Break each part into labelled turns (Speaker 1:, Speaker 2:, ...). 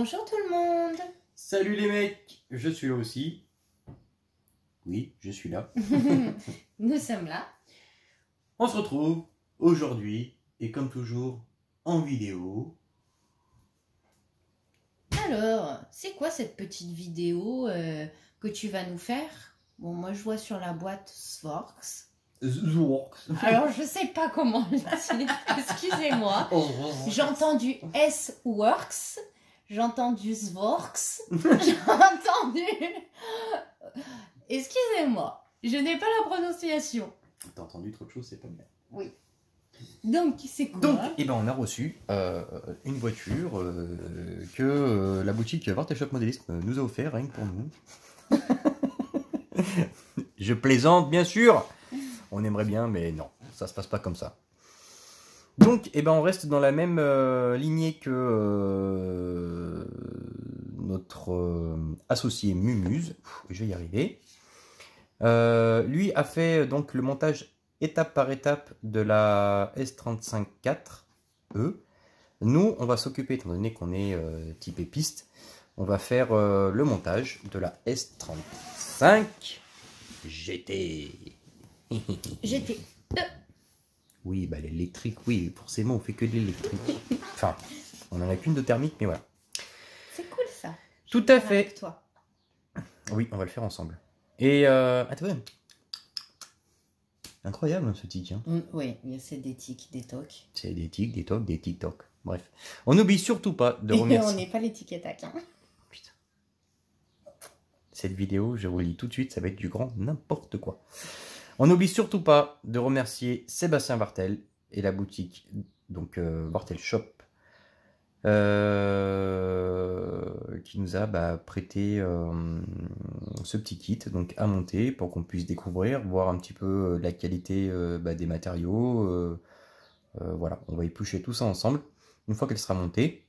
Speaker 1: Bonjour tout le monde.
Speaker 2: Salut les mecs, je suis là aussi. Oui, je suis là.
Speaker 1: Nous sommes là.
Speaker 2: On se retrouve aujourd'hui, et comme toujours, en vidéo.
Speaker 1: Alors, c'est quoi cette petite vidéo que tu vas nous faire? Bon, moi je vois sur la boîte Svorks. Alors, je sais pas comment le dire. Excusez-moi. J'ai entendu S-Works. J'ai entendu Svorks. J'ai entendu... Excusez-moi. Je n'ai pas la prononciation.
Speaker 2: T'as entendu trop de choses, c'est pas bien.
Speaker 1: Oui. Donc, c'est quoi?
Speaker 2: Donc, on a reçu une voiture que la boutique Vortex Shop Modélisme nous a offert, rien que pour nous. Je plaisante, bien sûr. On aimerait bien, mais non, ça se passe pas comme ça. Donc, on reste dans la même lignée que notre associé Mumuse. Je vais y arriver. Lui a fait donc le montage étape par étape de la S35-4E. Nous, on va s'occuper, étant donné qu'on est typé piste, on va faire le montage de la S35 GT.
Speaker 1: GT.
Speaker 2: Oui, bah l'électrique, oui, forcément, on fait que de l'électrique. Enfin, on en a qu'une de thermique, mais voilà.
Speaker 1: C'est cool ça.
Speaker 2: Tout à fait.
Speaker 1: Avec toi.
Speaker 2: Oui, on va le faire ensemble. Et attends, incroyable ce tic. Hein.
Speaker 1: Oui, c'est des tics, des tocs.
Speaker 2: C'est des tics, des tocs, des tic-toc. Bref. On n'oublie surtout pas de remercier.
Speaker 1: On n'est pas les tic et tac. Hein.
Speaker 2: Putain. Cette vidéo, je vous le dis tout de suite, ça va être du grand n'importe quoi. On n'oublie surtout pas de remercier Sébastien Vartel et la boutique, donc Vartel Shop, qui nous a prêté ce petit kit donc à monter pour qu'on puisse découvrir, voir un petit peu la qualité des matériaux. Voilà, on va éplucher tout ça ensemble. Une fois qu'elle sera montée,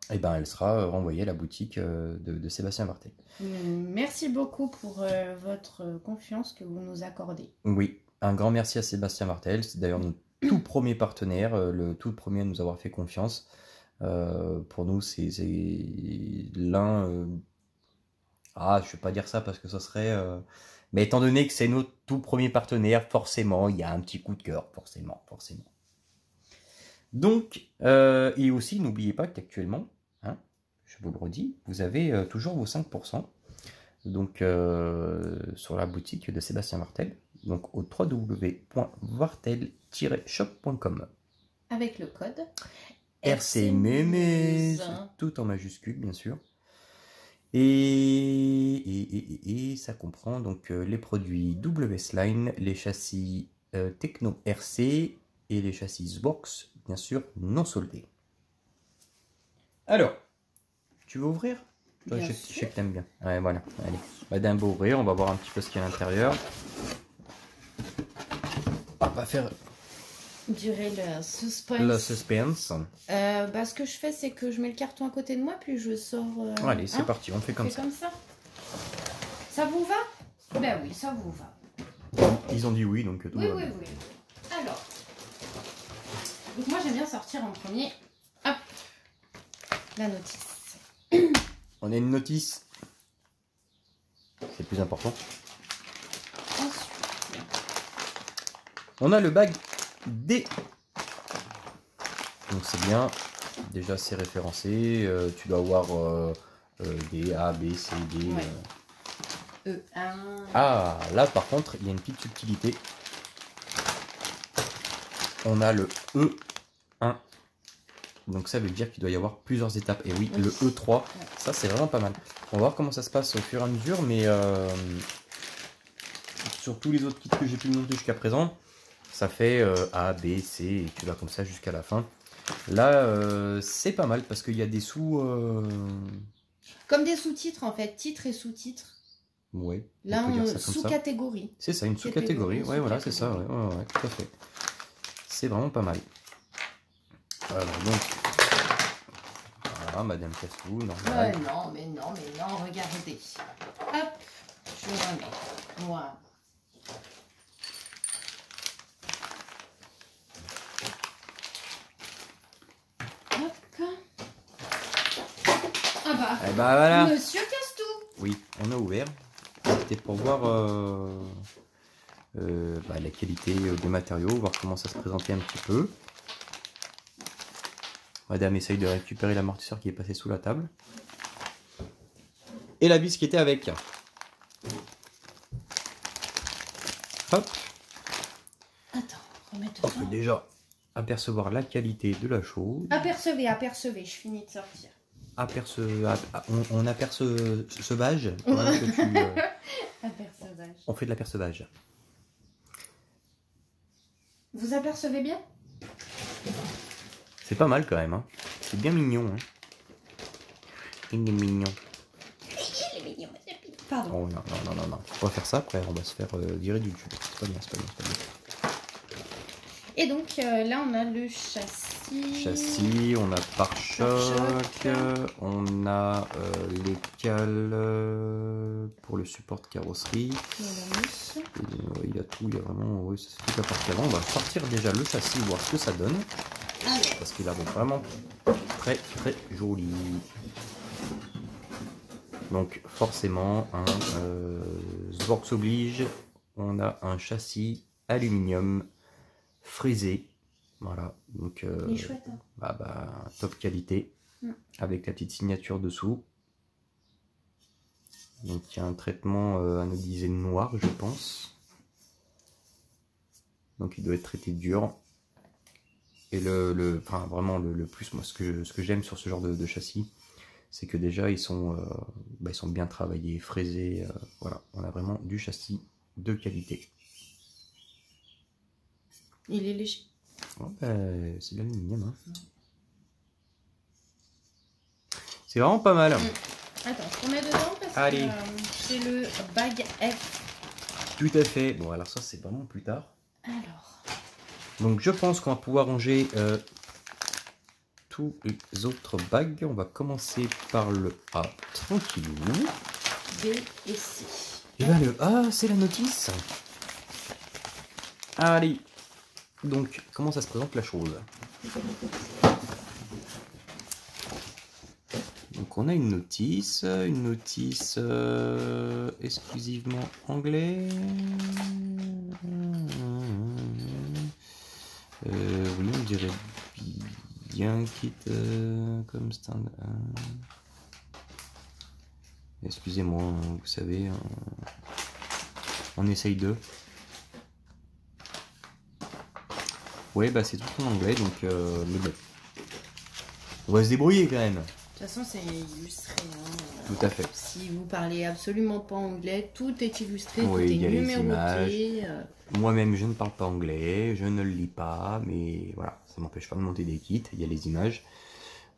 Speaker 2: elle sera renvoyée à la boutique de Sébastien Vartel.
Speaker 1: Merci beaucoup pour votre confiance que vous nous accordez.
Speaker 2: Oui, un grand merci à Sébastien Vartel. C'est d'ailleurs notre tout premier partenaire, le tout premier à nous avoir fait confiance. Pour nous, c'est l'un... je ne vais pas dire ça parce que ça serait... Mais étant donné que c'est notre tout premier partenaire, forcément, il y a un petit coup de cœur. Forcément. Donc, et aussi, n'oubliez pas qu'actuellement, hein, je vous le redis, vous avez toujours vos 5%. Donc, sur la boutique de Sébastien Vartel. Donc, au www.vartel-shop.com.
Speaker 1: Avec le code
Speaker 2: RCMemes, tout en majuscule bien sûr. Et ça comprend donc les produits WS-Line, les châssis Techno RC et les châssis Box, bien sûr non soldés. Alors, tu veux ouvrir? Je sais que t'aimes bien. Ouais, voilà, allez. Madame va ouvrir, on va voir un petit peu ce qu'il y a à l'intérieur. On va faire...
Speaker 1: durer le suspense.
Speaker 2: Le suspense.
Speaker 1: Ce que je fais, c'est que je mets le carton à côté de moi, puis je sors...
Speaker 2: Allez, c'est parti, on fait comme ça.
Speaker 1: Ça vous va? Ben oui, ça vous va.
Speaker 2: Ils ont dit oui, donc tout va bien.
Speaker 1: Oui. Alors, donc moi j'aime bien sortir en premier. Hop, la notice.
Speaker 2: On a une notice. C'est le plus important.
Speaker 1: Ensuite,
Speaker 2: on a le bag D. Donc c'est bien. Déjà c'est référencé. Tu dois avoir D, A, B, C, D.
Speaker 1: ouais. E1.
Speaker 2: Ah, là par contre, il y a une petite subtilité. On a le E1. Donc ça veut dire qu'il doit y avoir plusieurs étapes. Et oui, le E3, ça c'est vraiment pas mal. On va voir comment ça se passe au fur et à mesure. Mais sur tous les autres kits que j'ai pu monter jusqu'à présent, ça fait A, B, C, et tu vas comme ça jusqu'à la fin. Là, c'est pas mal parce qu'il y a des sous...
Speaker 1: Comme des sous-titres en fait, titres et sous-titres.
Speaker 2: Ouais.
Speaker 1: Là, sous-catégorie.
Speaker 2: C'est ça, une sous-catégorie. Ouais, voilà, c'est ça. Ouais, tout à fait. C'est vraiment pas mal. Alors donc... Voilà, Madame Cassou, normal.
Speaker 1: Non, mais non, regardez. Hop, je remets. Voilà. Hop.
Speaker 2: bah voilà.
Speaker 1: Monsieur Castou.
Speaker 2: Oui, on a ouvert. C'était pour voir la qualité des matériaux, voir comment ça se présentait un petit peu. Madame essaye de récupérer l'amortisseur qui est passé sous la table. Et la vis qui était avec. Hop.
Speaker 1: Attends, remettre
Speaker 2: On peut déjà apercevoir la qualité de la chose.
Speaker 1: Apercevez, je finis de sortir.
Speaker 2: On apercevage.
Speaker 1: Apercevage.
Speaker 2: On fait de l'apercevage.
Speaker 1: Vous apercevez bien?
Speaker 2: C'est pas mal quand même. Hein. C'est bien mignon. Hein. Il est mignon.
Speaker 1: Il est mignon. Pardon.
Speaker 2: Oh non. On va faire ça après, on va se faire virer du YouTube. C'est pas bien.
Speaker 1: Et donc là on a le châssis.
Speaker 2: On a pare-choc, on a les cales pour le support de carrosserie. Il y a tout, il y a vraiment c'est toute la partie avant. On va sortir déjà le châssis, voir ce que ça donne. Parce qu'il a vraiment très joli. Donc forcément, Sworx oblige, on a un châssis aluminium frisé. Voilà, donc
Speaker 1: il est chouette, hein.
Speaker 2: Top qualité, avec la petite signature dessous. Donc il y a un traitement anodisé noir, je pense. Donc il doit être traité dur. Et vraiment le plus, moi ce que j'aime sur ce genre de châssis, c'est que déjà ils sont bien travaillés, fraisés. Voilà, on a vraiment du châssis de qualité.
Speaker 1: Il est léger.
Speaker 2: Oh, c'est de l'aluminium. Hein. C'est vraiment pas mal.
Speaker 1: Attends, on met dedans parce que c'est le bag F.
Speaker 2: Tout à fait. Bon, alors ça, c'est vraiment plus tard.
Speaker 1: Alors.
Speaker 2: Donc, je pense qu'on va pouvoir ranger tous les autres bags. On va commencer par le A, tranquillou.
Speaker 1: B et C.
Speaker 2: Et bien, le A, c'est la notice. Allez. Donc, comment ça se présente la chose? Donc, on a une notice exclusivement anglais. Oui, on dirait bien quitte comme stand. Excusez-moi, vous savez, on essaye de. Ouais, c'est tout en anglais, donc mais bon. On va se débrouiller quand même.
Speaker 1: De toute façon, c'est illustré. Hein.
Speaker 2: Tout à fait.
Speaker 1: Si vous parlez absolument pas anglais, tout est illustré,
Speaker 2: oui,
Speaker 1: tout est
Speaker 2: y a
Speaker 1: numéroté.
Speaker 2: Moi-même, je ne parle pas anglais, je ne le lis pas, mais voilà, ça m'empêche pas de monter des kits. Il y a les images.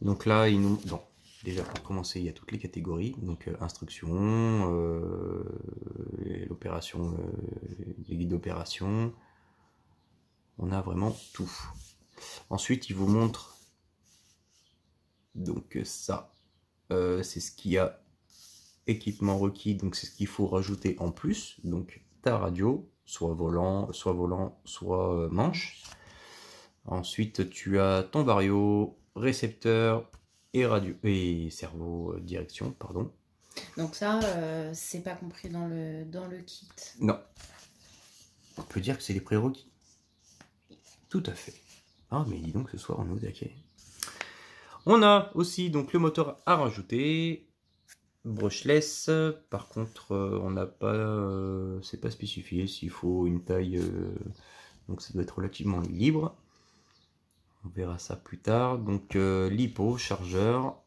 Speaker 2: Donc là, bon, déjà pour commencer, il y a toutes les catégories. Donc instructions, l'opération, les guides d'opération. On a vraiment tout. Ensuite, il vous montre. Donc ça, c'est ce qu'il y a. Équipement requis, donc c'est ce qu'il faut rajouter en plus. Donc ta radio, soit volant, soit manche. Ensuite, tu as ton vario, récepteur et radio et cerveau direction, pardon.
Speaker 1: Donc ça, c'est pas compris dans le kit.
Speaker 2: Non. On peut dire que c'est les prérequis. Tout à fait. Ah, mais dis donc, ce soir, on est au taquet. On a aussi donc le moteur à rajouter. Brushless. Par contre, on n'a pas... c'est pas spécifié s'il faut une taille... donc ça doit être relativement libre. On verra ça plus tard. Donc, lipo, chargeur.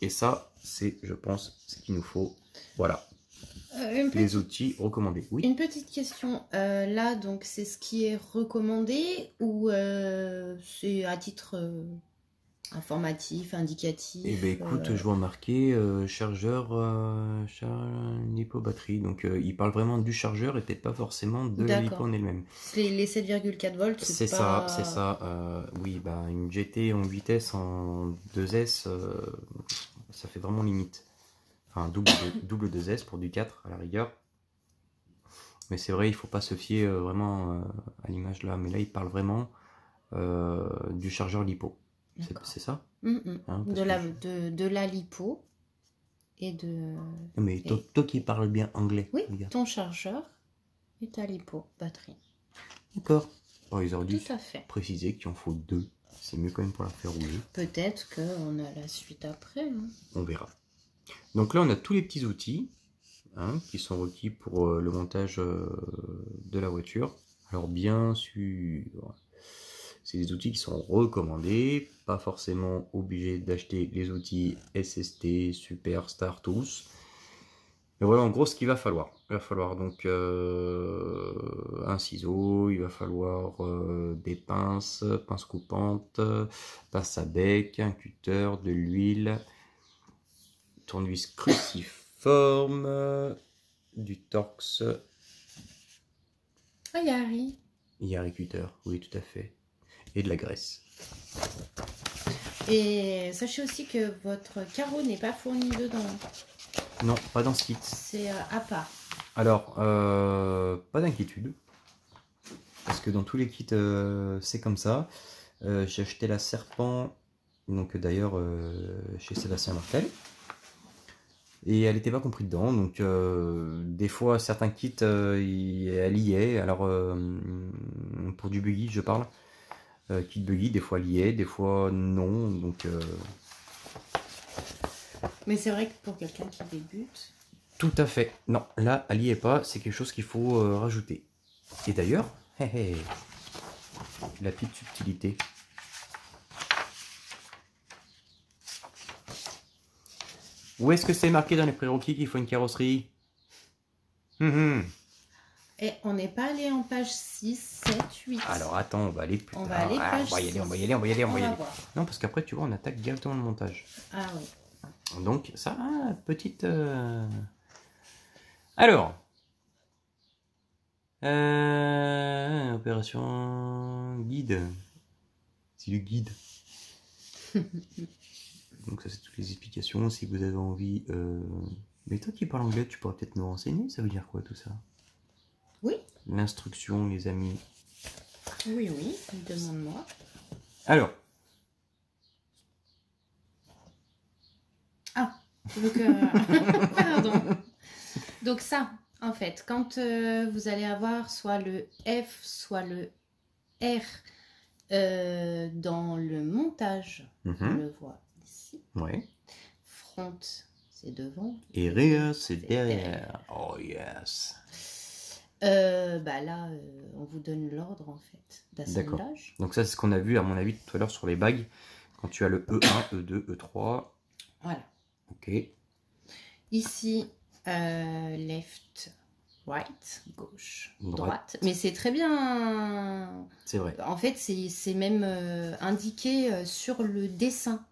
Speaker 2: Et ça, c'est, je pense, ce qu'il nous faut. Voilà. Les outils recommandés. Oui.
Speaker 1: Une petite question. Là, donc, c'est ce qui est recommandé ou c'est à titre informatif, indicatif?
Speaker 2: Eh bien, écoute, je vois marqué chargeur, lipo batterie. Donc, il parle vraiment du chargeur et peut-être pas forcément de la lipo en elle-même.
Speaker 1: Les 7,4 volts,
Speaker 2: c'est pas... ça, c'est ça. Oui, une GT en vitesse en 2S, ça fait vraiment limite. Enfin, double 2S pour du 4 à la rigueur. Mais c'est vrai, il faut pas se fier vraiment à l'image là. Mais là, il parle vraiment du chargeur lipo. C'est ça
Speaker 1: hein, de la lipo. et de...
Speaker 2: Mais toi qui parles bien anglais.
Speaker 1: Oui, ton chargeur et ta lipo-batterie.
Speaker 2: D'accord. Oh, ils auraient dû
Speaker 1: Tout à fait.
Speaker 2: préciser qu'il en faut 2. C'est mieux quand même pour la faire rouler.
Speaker 1: Peut-être qu'on a la suite après. Hein.
Speaker 2: On verra. Donc là, on a tous les petits outils qui sont requis pour le montage de la voiture. Alors bien sûr, c'est des outils qui sont recommandés. Pas forcément obligé d'acheter les outils SST, Superstar, tous. Mais voilà en gros ce qu'il va falloir. Il va falloir donc un ciseau, il va falloir des pinces, pinces coupantes, pince à bec, un cutter, de l'huile, tournevis cruciforme, du Torx.
Speaker 1: Ah, il y a Harry.
Speaker 2: Il y a un cutter, oui tout à fait. Et de la graisse.
Speaker 1: Et sachez aussi que votre carreau n'est pas fourni dedans.
Speaker 2: Non, pas dans ce kit.
Speaker 1: C'est à part.
Speaker 2: Alors, pas d'inquiétude. Parce que dans tous les kits, c'est comme ça. J'ai acheté la Serpent, donc d'ailleurs chez Sébastien Martel. Et elle n'était pas comprise dedans. Donc, des fois, certains kits, elle y est. Alors, pour du buggy, je parle. Kit buggy, des fois elle y est, des fois non. Donc,
Speaker 1: mais c'est vrai que pour quelqu'un qui débute...
Speaker 2: Tout à fait. Non, là, elle n'y est pas. C'est quelque chose qu'il faut rajouter. Et d'ailleurs, la petite subtilité. Où est-ce que c'est marqué dans les prérequis qu'il faut une carrosserie?
Speaker 1: Et on n'est pas allé en page 6, 7, 8.
Speaker 2: Alors attends, on va aller plus
Speaker 1: tard. On va aller page 6.
Speaker 2: On va y aller. Non, parce qu'après, tu vois, on attaque directement le montage.
Speaker 1: Ah oui.
Speaker 2: Donc, ça, petite... Alors, opération guide. C'est le guide. Donc ça c'est toutes les explications. Si vous avez envie... Mais toi qui parles anglais, tu pourrais peut-être nous renseigner. Ça veut dire quoi tout ça?
Speaker 1: Oui.
Speaker 2: L'instruction, les amis.
Speaker 1: Oui, demande-moi.
Speaker 2: Alors.
Speaker 1: Ah, donc... Pardon. Donc ça, en fait, quand vous allez avoir soit le F, soit le R dans le montage, on le voit ici.
Speaker 2: Ouais.
Speaker 1: Front, c'est devant.
Speaker 2: Et rear, c'est derrière. Oh yes.
Speaker 1: Là, on vous donne l'ordre en fait d'assemblage.
Speaker 2: Donc ça, c'est ce qu'on a vu à mon avis tout à l'heure sur les bagues. Quand tu as le E1, E2, E3.
Speaker 1: Voilà.
Speaker 2: Ok.
Speaker 1: Ici, left, right, gauche, droite. Mais c'est très bien.
Speaker 2: C'est vrai.
Speaker 1: En fait, c'est même indiqué sur le dessin.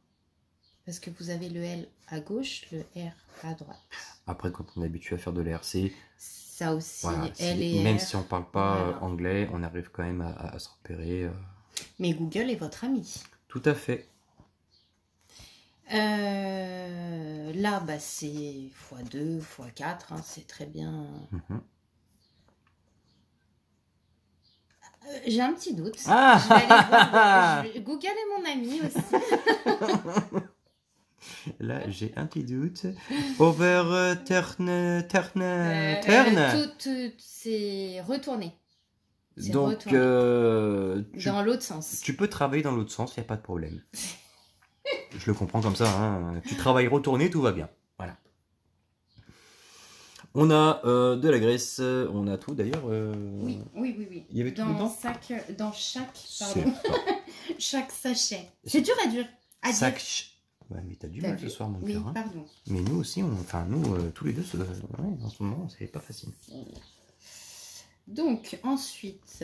Speaker 1: Parce que vous avez le L à gauche, le R à droite.
Speaker 2: Après, quand on est habitué à faire de l'RC,
Speaker 1: ça aussi,
Speaker 2: voilà,
Speaker 1: L et
Speaker 2: même
Speaker 1: R.
Speaker 2: si on parle pas anglais, on arrive quand même à se repérer.
Speaker 1: Mais Google est votre ami.
Speaker 2: Tout à fait.
Speaker 1: Là, c'est x2, x4, hein, c'est très bien. J'ai un petit doute.
Speaker 2: Ah,
Speaker 1: je vais aller voir. Google est mon ami aussi.
Speaker 2: Là, j'ai un petit doute. Over turn.
Speaker 1: C'est retourné.
Speaker 2: Donc,
Speaker 1: dans l'autre sens.
Speaker 2: Tu peux travailler dans l'autre sens, il n'y a pas de problème. Je le comprends comme ça. Hein. Tu travailles retourné, tout va bien. Voilà. On a de la graisse, on a tout d'ailleurs.
Speaker 1: Oui.
Speaker 2: Il y avait tout dedans.
Speaker 1: Dans chaque chaque sachet. C'est dur à dire.
Speaker 2: Ouais, mais t'as du mal ce soir, mon cœur. Hein.
Speaker 1: Pardon.
Speaker 2: Mais nous aussi, tous les deux, en ce moment, c'est pas facile.
Speaker 1: Donc, ensuite,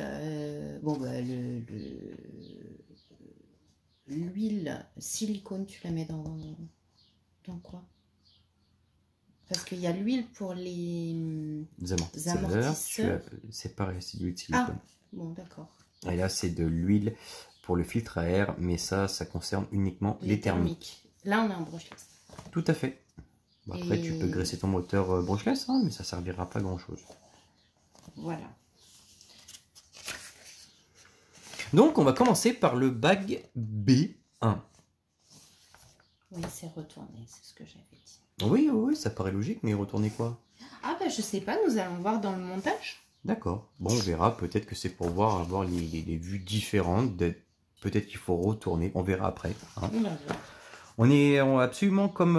Speaker 1: l'huile silicone, tu la mets dans quoi? Parce qu'il y a l'huile pour les amortisseurs.
Speaker 2: C'est pareil, c'est de l'huile silicone.
Speaker 1: Ah, bon, d'accord.
Speaker 2: Et là, c'est de l'huile pour le filtre à air, mais ça concerne uniquement les thermiques.
Speaker 1: Là, on est en brushless.
Speaker 2: Tout à fait. Bon, après, tu peux graisser ton moteur brushless, mais ça servira pas à grand-chose.
Speaker 1: Voilà.
Speaker 2: Donc, on va commencer par le bag B1.
Speaker 1: Oui, c'est retourné, c'est ce que j'avais dit.
Speaker 2: Oui, oui, ça paraît logique, mais retourner quoi?
Speaker 1: Ah bah je sais pas, nous allons voir dans le montage.
Speaker 2: D'accord. Bon, on verra. Peut-être que c'est pour avoir les vues différentes. Peut-être qu'il faut retourner. On verra après. Hein. On est absolument comme...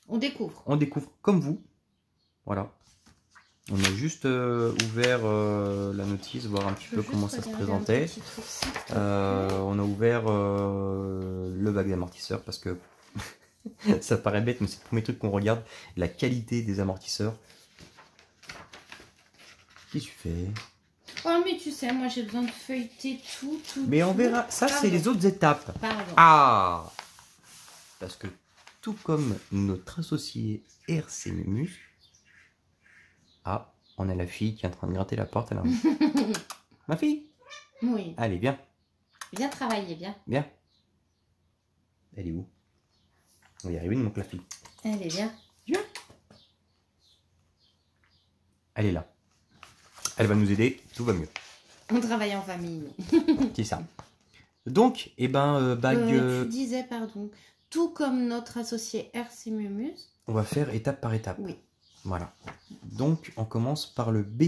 Speaker 1: On découvre.
Speaker 2: On découvre comme vous. Voilà. On a juste ouvert la notice, voir un petit peu comment ça se présentait. On a ouvert le bac d'amortisseur parce que ça paraît bête, mais c'est le premier truc qu'on regarde. La qualité des amortisseurs. Qu'est-ce que tu fais?
Speaker 1: Oh mais tu sais, moi j'ai besoin de feuilleter tout.
Speaker 2: Mais on verra. Ça, c'est les autres étapes.
Speaker 1: Pardon.
Speaker 2: Ah! Parce que tout comme notre associé RC Mumus, on a la fille qui est en train de gratter la porte. Alors... Ma fille?
Speaker 1: Oui.
Speaker 2: Allez, viens.
Speaker 1: Viens travailler, viens.
Speaker 2: Viens. Elle est où? On va y arriver, il manque la fille.
Speaker 1: Allez, viens.
Speaker 2: Viens. Elle est là. Elle va nous aider, tout va mieux.
Speaker 1: On travaille en famille.
Speaker 2: C'est ça. Donc, bague...
Speaker 1: Tu disais, pardon, tout comme notre associé RC Mumus.
Speaker 2: On va faire étape par étape.
Speaker 1: Oui.
Speaker 2: Voilà. Donc, on commence par le B.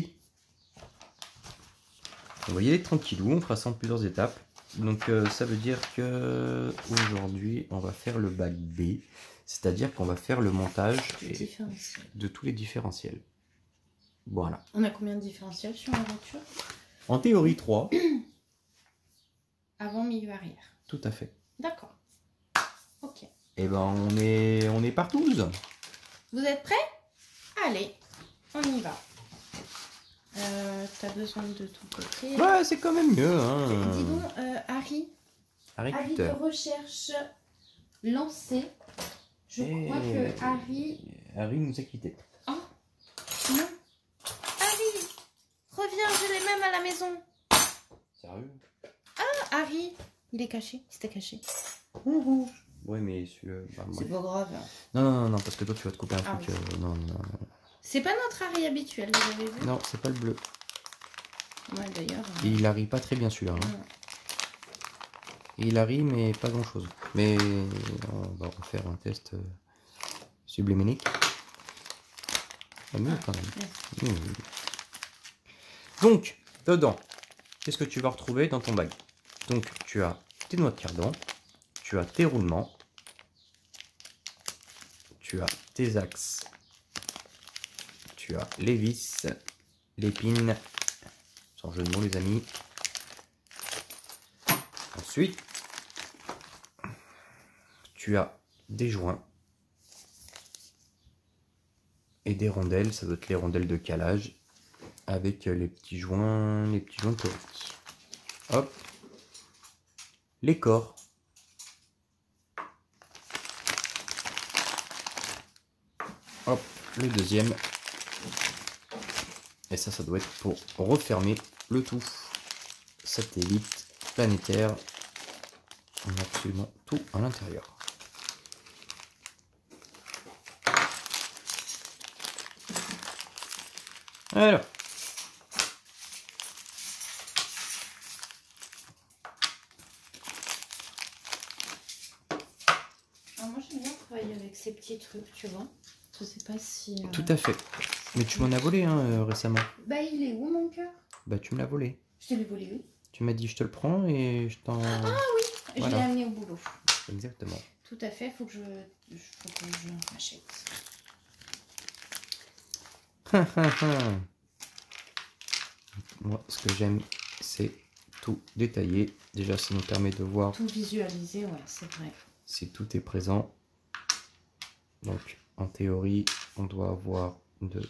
Speaker 2: On va y aller tranquillou, on fera ça en plusieurs étapes. Donc, ça veut dire que aujourd'hui, on va faire le bac B. C'est-à-dire qu'on va faire le montage de tous les différentiels. Voilà.
Speaker 1: On a combien de différentiels sur la voiture?
Speaker 2: En théorie, 3.
Speaker 1: Avant, milieu, arrière.
Speaker 2: Tout à fait.
Speaker 1: D'accord. Ok.
Speaker 2: Et ben, on est partout.
Speaker 1: Vous êtes prêts? Allez, on y va. T'as besoin de ton côté.
Speaker 2: Ouais, c'est quand même mieux. Hein.
Speaker 1: Dis donc, Harry. Avis de recherche lancé. Je crois que
Speaker 2: Harry nous a quittés.
Speaker 1: Oh non. Harry, reviens, je l'ai même à la maison.
Speaker 2: Sérieux?
Speaker 1: Ah, Harry, il est caché, il s'était caché.
Speaker 2: Ouais, mais celui-là...
Speaker 1: C'est pas grave.
Speaker 2: Non, parce que toi, tu vas te couper un truc.
Speaker 1: Oui.
Speaker 2: Non.
Speaker 1: C'est pas notre Harry habituel, vous avez vu?
Speaker 2: Non, c'est pas le bleu.
Speaker 1: Ouais, d'ailleurs.
Speaker 2: Il arrive pas très bien celui-là. Hein. Il arrive, mais pas grand-chose. Mais on va refaire un test subliménique. Mieux quand même. Donc, dedans, qu'est-ce que tu vas retrouver dans ton bac? Donc, tu as tes noix de cardan, tu as tes roulements, tu as tes axes, tu as les vis, l'épine, sans jeu de mots les amis. Ensuite, tu as des joints et des rondelles, ça doit être les rondelles de calage avec les petits joints théoriques. Hop, les corps. Hop, le deuxième. Et ça doit être pour refermer le tout. Satellite, planétaire. On a absolument tout à l'intérieur. Alors.
Speaker 1: Alors moi j'aime bien travailler avec ces petits trucs, tu vois. Je sais pas si...
Speaker 2: Tout à fait. Mais tu m'en as volé hein, récemment.
Speaker 1: Bah il est où mon cœur?
Speaker 2: Bah tu me l'as volé.
Speaker 1: Je te l'ai volé, oui.
Speaker 2: Tu m'as dit je te le prends et je t'en...
Speaker 1: Ah oui, voilà. Je l'ai amené au boulot.
Speaker 2: Exactement.
Speaker 1: Tout à fait, faut que je m'achète.
Speaker 2: Moi, ce que j'aime, c'est tout détailler. Déjà, ça nous permet de voir...
Speaker 1: Tout visualiser, ouais, c'est vrai.
Speaker 2: Si tout est présent. Donc, en théorie, on doit avoir deux.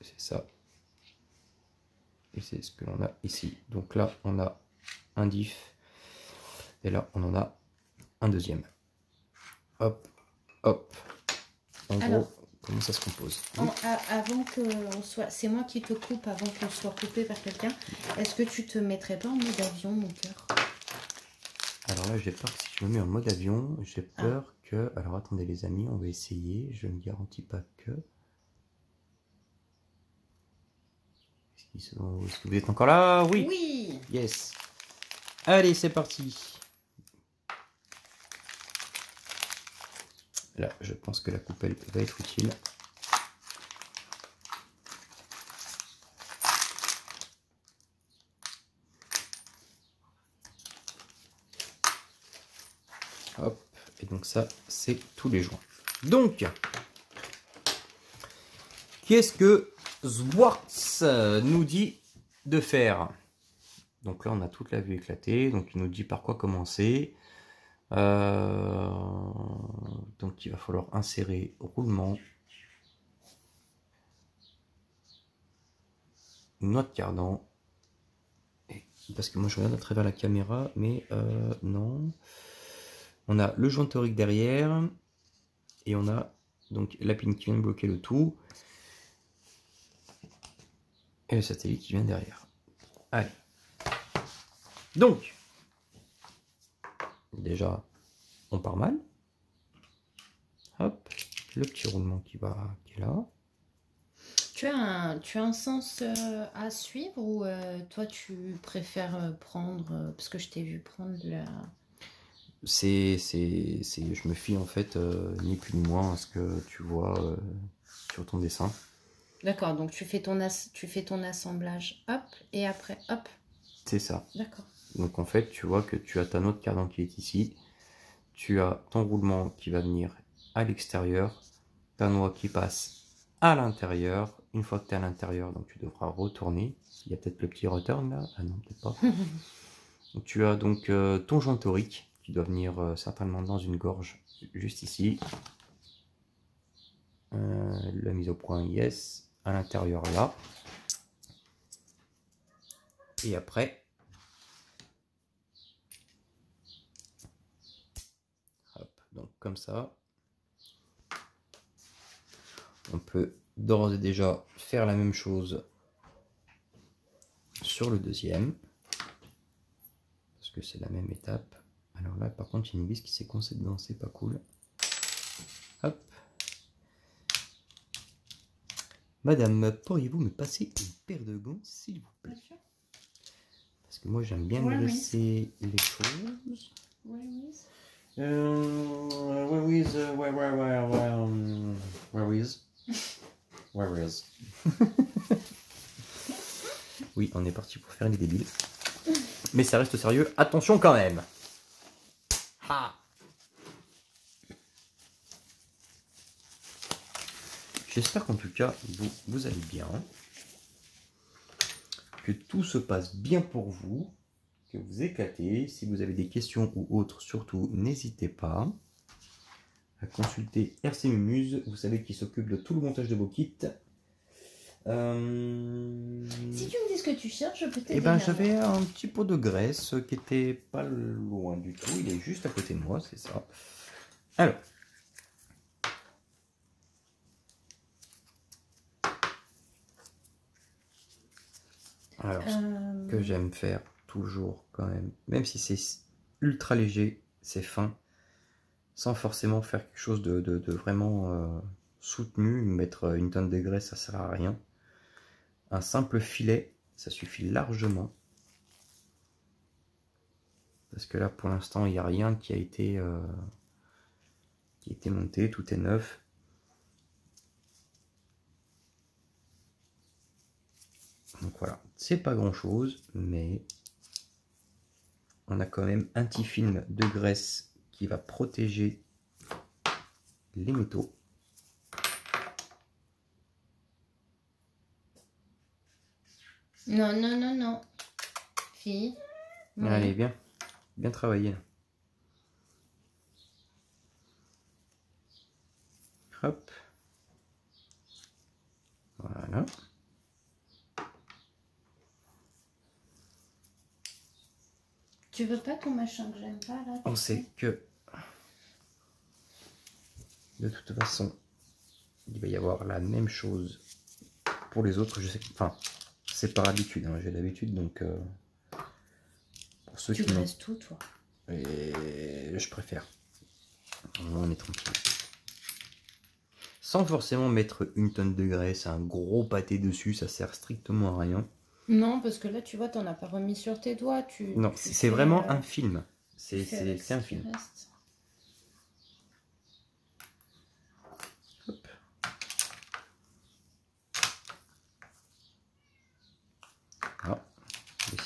Speaker 2: C'est ça. Et c'est ce que l'on a ici. Donc là, on a un diff. Et là, on en a un deuxième. Hop, hop. En gros, comment ça se compose?
Speaker 1: Avant qu'on soit... C'est moi qui te coupe avant qu'on soit coupé par quelqu'un. Est-ce que tu te mettrais pas en mode avion, mon cœur?
Speaker 2: Alors là, j'ai peur que si je me mets en mode avion, j'ai peur que... Alors attendez les amis, on va essayer. Je ne garantis pas que... Est-ce que vous êtes encore là? Oui.
Speaker 1: Oui.
Speaker 2: Yes. Allez, c'est parti. Là, je pense que la coupelle va être utile. Hop, et donc ça, c'est tous les joints. Donc, qu'est-ce que Zwartz nous dit de faire? Donc là, on a toute la vue éclatée, donc il nous dit par quoi commencer. Donc il va falloir insérer roulement, noix de cardan, parce que moi je regarde à travers la caméra, mais non. On a le joint torique derrière, et on a donc la pine qui vient de bloquer le tout, et le satellite qui vient derrière. Allez. Donc, déjà, on part mal. Hop, le petit roulement qui est là.
Speaker 1: Tu as un sens à suivre ou toi tu préfères prendre, parce que je t'ai vu prendre la...
Speaker 2: Je me fie en fait ni plus ni moins à ce que tu vois sur ton dessin.
Speaker 1: D'accord, donc tu fais ton assemblage, hop, et après, hop.
Speaker 2: C'est ça.
Speaker 1: D'accord.
Speaker 2: Donc en fait, tu vois que tu as ta noix de cardan qui est ici. Tu as ton roulement qui va venir à l'extérieur. Ta noix qui passe à l'intérieur. Une fois que tu es à l'intérieur, donc tu devras retourner. Il y a peut-être le petit return là. Ah non, peut-être pas. Donc, tu as donc ton joint torique qui doit venir certainement dans une gorge juste ici. La mise au point, yes. À l'intérieur là. Et après, hop, donc comme ça, on peut d'ores et déjà faire la même chose sur le deuxième, parce que c'est la même étape. Alors là, par contre, il y a une vis qui s'est coincée dedans, c'est pas cool. Hop. Madame, pourriez-vous me passer une paire de gants, s'il vous plaît? Parce que moi, j'aime bien dresser les choses. Where is? Oui, on est parti pour faire les débiles. Mais ça reste sérieux. Attention quand même. Ha. J'espère qu'en tout cas, vous allez bien. Que tout se passe bien pour vous. Que vous éclatez. Si vous avez des questions ou autres, surtout, n'hésitez pas à consulter RC Mumuse. Vous savez qui s'occupe de tout le montage de vos kits.
Speaker 1: Si tu me dis ce que tu cherches, je peux t'aider.
Speaker 2: Eh ben, j'avais un petit pot de graisse qui était pas loin du tout. Il est juste à côté de moi, c'est ça. Alors. Alors, ce que j'aime faire toujours quand même si c'est ultra léger, c'est fin, sans forcément faire quelque chose de vraiment soutenu, mettre une tonne de graisse, ça sert à rien. Un simple filet, ça suffit largement. Parce que là, pour l'instant, il n'y a rien qui a été monté, tout est neuf. Donc voilà, c'est pas grand chose, mais on a quand même un petit film de graisse qui va protéger les métaux.
Speaker 1: Non, non, non, non. Fille.
Speaker 2: Ouais. Allez, bien travaillé. Hop. Voilà.
Speaker 1: Tu veux pas ton machin que j'aime pas là?
Speaker 2: On sait que de toute façon, il va y avoir la même chose pour les autres. Je sais que, enfin, c'est par habitude. Hein, j'ai l'habitude, donc pour ceux
Speaker 1: tu
Speaker 2: qui
Speaker 1: graisses tout, toi.
Speaker 2: Et je préfère. On est tranquille. Sans forcément mettre une tonne de graisse, un gros pâté dessus, ça sert strictement à rien.
Speaker 1: Non, parce que là, tu vois, t'en as pas remis sur tes doigts.
Speaker 2: Non, c'est vraiment un film. C'est un film.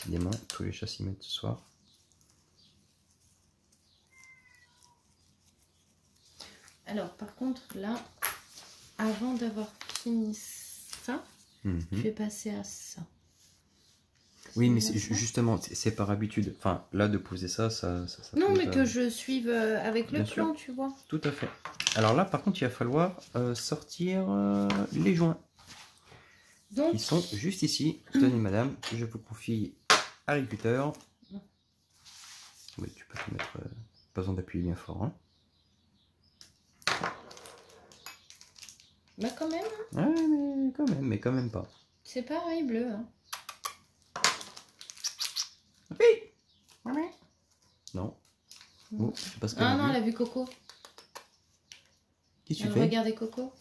Speaker 2: décidément, tous les chats s'y mettent ce soir.
Speaker 1: Alors, par contre, là, avant d'avoir fini ça, je vais passer à ça.
Speaker 2: Oui, mais justement, c'est par habitude. Enfin, là, de poser ça
Speaker 1: non, mais que je suive avec le plan, tu vois.
Speaker 2: Tout à fait. Alors là, par contre, il va falloir sortir les joints. Donc... Ils sont juste ici. Tenez, madame, je vous confie agriculteur. Oui, tu peux te mettre... pas besoin d'appuyer bien fort. Hein.
Speaker 1: Bah quand même.
Speaker 2: Ouais, mais quand même pas.
Speaker 1: C'est pareil, bleu. Hein.
Speaker 2: Oui. Non. Oh, je sais pas ce qu'elle
Speaker 1: non, elle a vu Coco.
Speaker 2: Qu'est-ce que tu fais?
Speaker 1: Regardez Coco.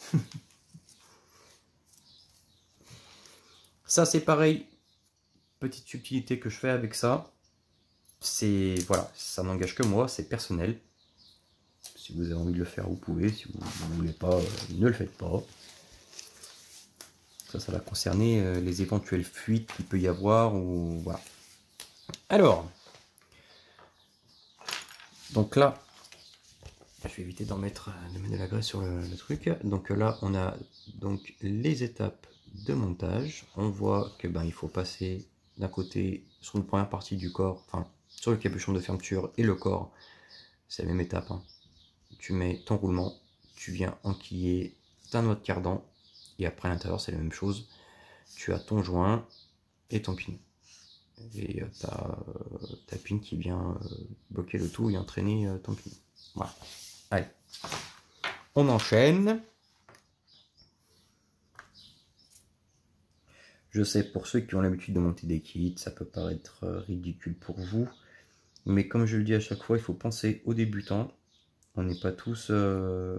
Speaker 2: Ça, c'est pareil. Petite subtilité que je fais avec ça. C'est... Voilà, ça n'engage que moi, c'est personnel. Si vous avez envie de le faire, vous pouvez. Si vous ne voulez pas, ne le faites pas. Ça va concerner les éventuelles fuites qu'il peut y avoir. Ou... Voilà. Alors... Donc là, je vais éviter de mettre de la graisse sur le truc. Donc là, on a donc les étapes de montage. On voit que il faut passer d'un côté sur une première partie du corps, enfin sur le capuchon de fermeture et le corps. C'est la même étape. Hein. Tu mets ton roulement, tu viens enquiller ta noix de cardan et après à l'intérieur c'est la même chose. Tu as ton joint et ton pin. Et ta pin qui vient bloquer le tout et entraîner ton pin. Voilà. Allez, on enchaîne. Je sais, pour ceux qui ont l'habitude de monter des kits, ça peut paraître ridicule pour vous. Mais comme je le dis à chaque fois, il faut penser aux débutants. On n'est pas tous, je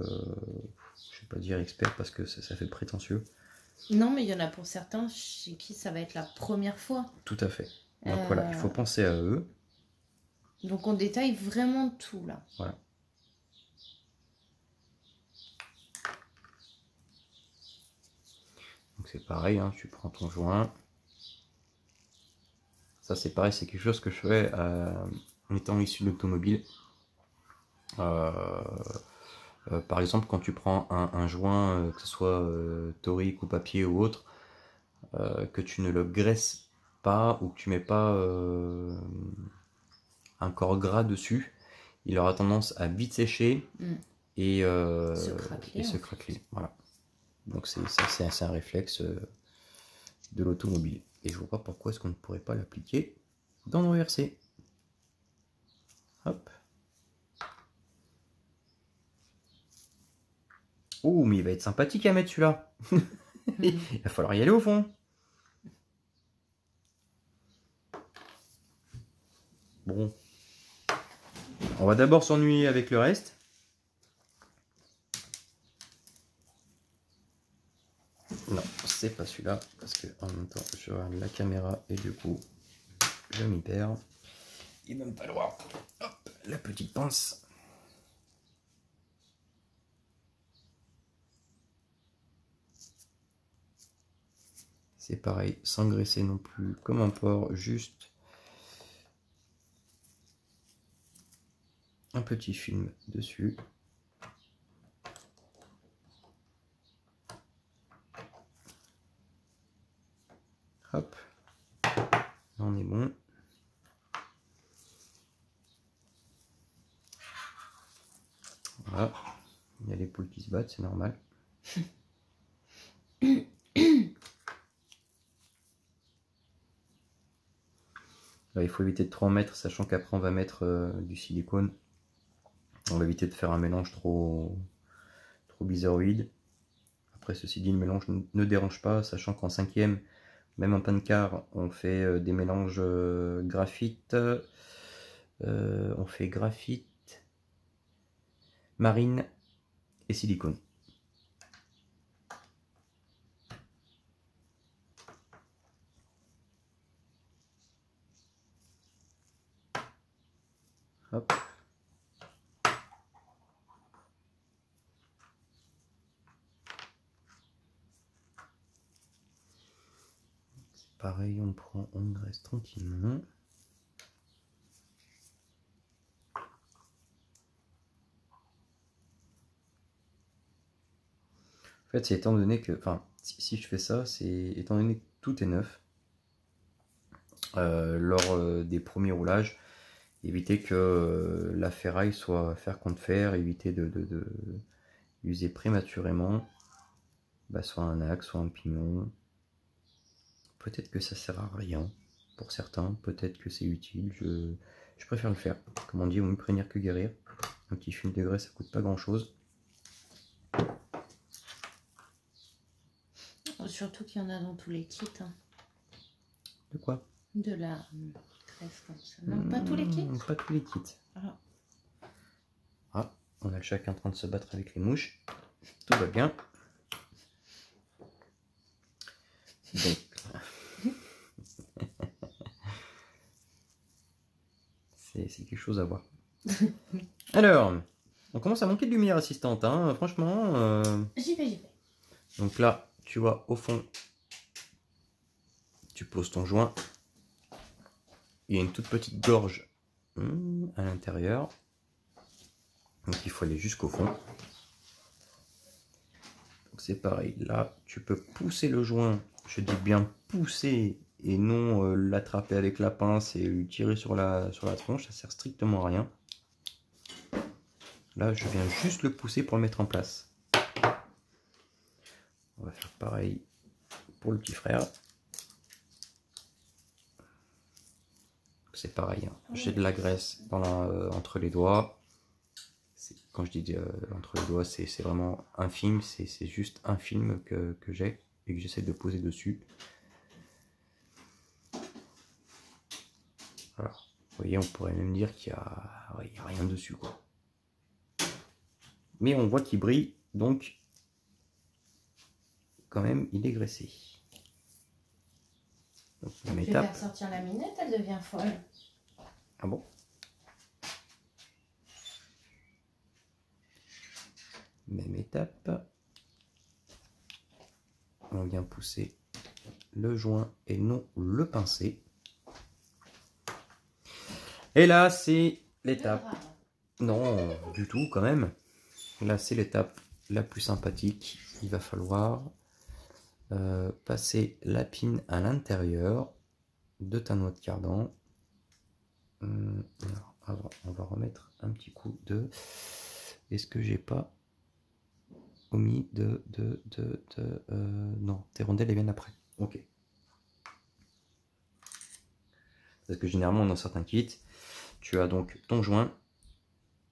Speaker 2: vais pas dire experts parce que ça fait prétentieux.
Speaker 1: Non, mais il y en a pour certains chez qui ça va être la première fois.
Speaker 2: Tout à fait. Donc voilà, il faut penser à eux.
Speaker 1: Donc on détaille vraiment tout là.
Speaker 2: Voilà. Donc c'est pareil, hein, tu prends ton joint. Ça c'est pareil, c'est quelque chose que je fais en étant issu de l'automobile. Par exemple, quand tu prends un joint, que ce soit torique ou papier ou autre, que tu ne le graisses pas ou que tu mets pas un corps gras dessus, il aura tendance à vite sécher et se craquer. Voilà. Donc c'est un réflexe de l'automobile. Et je vois pas pourquoi est-ce qu'on ne pourrait pas l'appliquer dans nos RC. Hop. Oh, mais il va être sympathique à mettre celui-là. Il va falloir y aller au fond. Bon. On va d'abord s'ennuyer avec le reste. Non, c'est pas celui-là. Parce que en même temps, je regarde la caméra et du coup, je m'y perds. Il va me falloir hop, la petite pince. C'est pareil, sans graisser non plus comme un porc, juste un petit film dessus. Hop, là on est bon. Voilà, il y a les poules qui se battent, c'est normal. Là, il faut éviter de trop en mettre, sachant qu'après on va mettre du silicone. On va éviter de faire un mélange trop bizarroïde. Après, ceci dit, le mélange ne dérange pas, sachant qu'en cinquième, même en pannequart, on fait des mélanges graphite. On fait graphite, marine et silicone. Hop. pareil, on graisse tranquillement. En fait, c'est étant donné que, enfin, si je fais ça, c'est étant donné que tout est neuf, lors des premiers roulages, éviter que la ferraille soit fer contre fer, éviter de user prématurément, soit un axe, soit un pignon. Peut-être que ça sert à rien pour certains, peut-être que c'est utile, je préfère le faire. Comme on dit, on ne prévenir que guérir. Un petit film de graisse, ça coûte pas grand chose.
Speaker 1: Surtout qu'il y en a dans tous les kits. Hein.
Speaker 2: De quoi?
Speaker 1: De la graisse comme ça. Non, pas tous les kits.
Speaker 2: Pas tous les kits. Ah, on a chacun en train de se battre avec les mouches. Tout va bien. Donc, c'est quelque chose à voir. Alors, on commence à manquer de lumière, assistante. Hein. Franchement.
Speaker 1: J'y vais.
Speaker 2: Donc là, tu vois, au fond, tu poses ton joint. Il y a une toute petite gorge à l'intérieur. Donc il faut aller jusqu'au fond. Donc c'est pareil. Là, tu peux pousser le joint. Je dis bien pousser et non l'attraper avec la pince et lui tirer sur la tronche. Ça sert strictement à rien. Là, je viens juste le pousser pour le mettre en place. On va faire pareil pour le petit frère. C'est pareil. Hein. J'ai de la graisse entre les doigts. Quand je dis entre les doigts, c'est vraiment infime. C'est juste un film que j'ai et que j'essaie de poser dessus. Voilà. Vous voyez, on pourrait même dire qu'il n'y a rien dessus, quoi. Mais on voit qu'il brille, donc quand même, il est graissé. Donc,
Speaker 1: je vais faire sortir la minette, elle devient folle.
Speaker 2: Ah bon? Même étape. On vient pousser le joint et non le pincé. Et là, c'est l'étape. Non, du tout quand même. Là, c'est l'étape la plus sympathique. Il va falloir passer la pine à l'intérieur de ta noix de cardan. Alors, on va remettre un petit coup de... Est-ce que j'ai pas omis non, tes rondelles, elles viennent après. Ok. Parce que généralement, dans certains kits, tu as donc ton joint,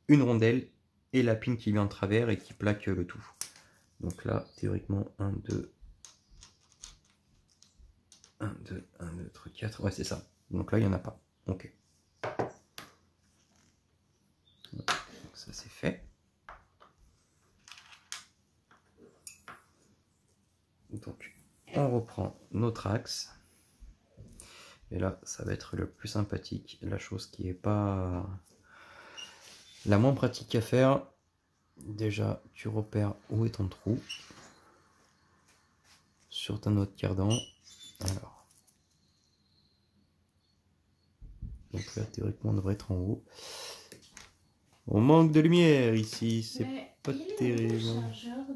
Speaker 2: une rondelle et la pine qui vient en travers et qui plaque le tout. Donc là, théoriquement, 1, 2, 1, 2, 1, 2, 3, 4. Ouais, c'est ça. Donc là, il n'y en a pas. Ok. Donc ça, c'est fait. Donc, on reprend notre axe. Et là, ça va être le plus sympathique. La chose qui n'est pas la moins pratique à faire. Déjà, tu repères où est ton trou. Sur ta noix de cardan. Alors. Donc là, théoriquement, on devrait être en haut. On manque de lumière ici. C'est pas terrible.
Speaker 1: Le chargeur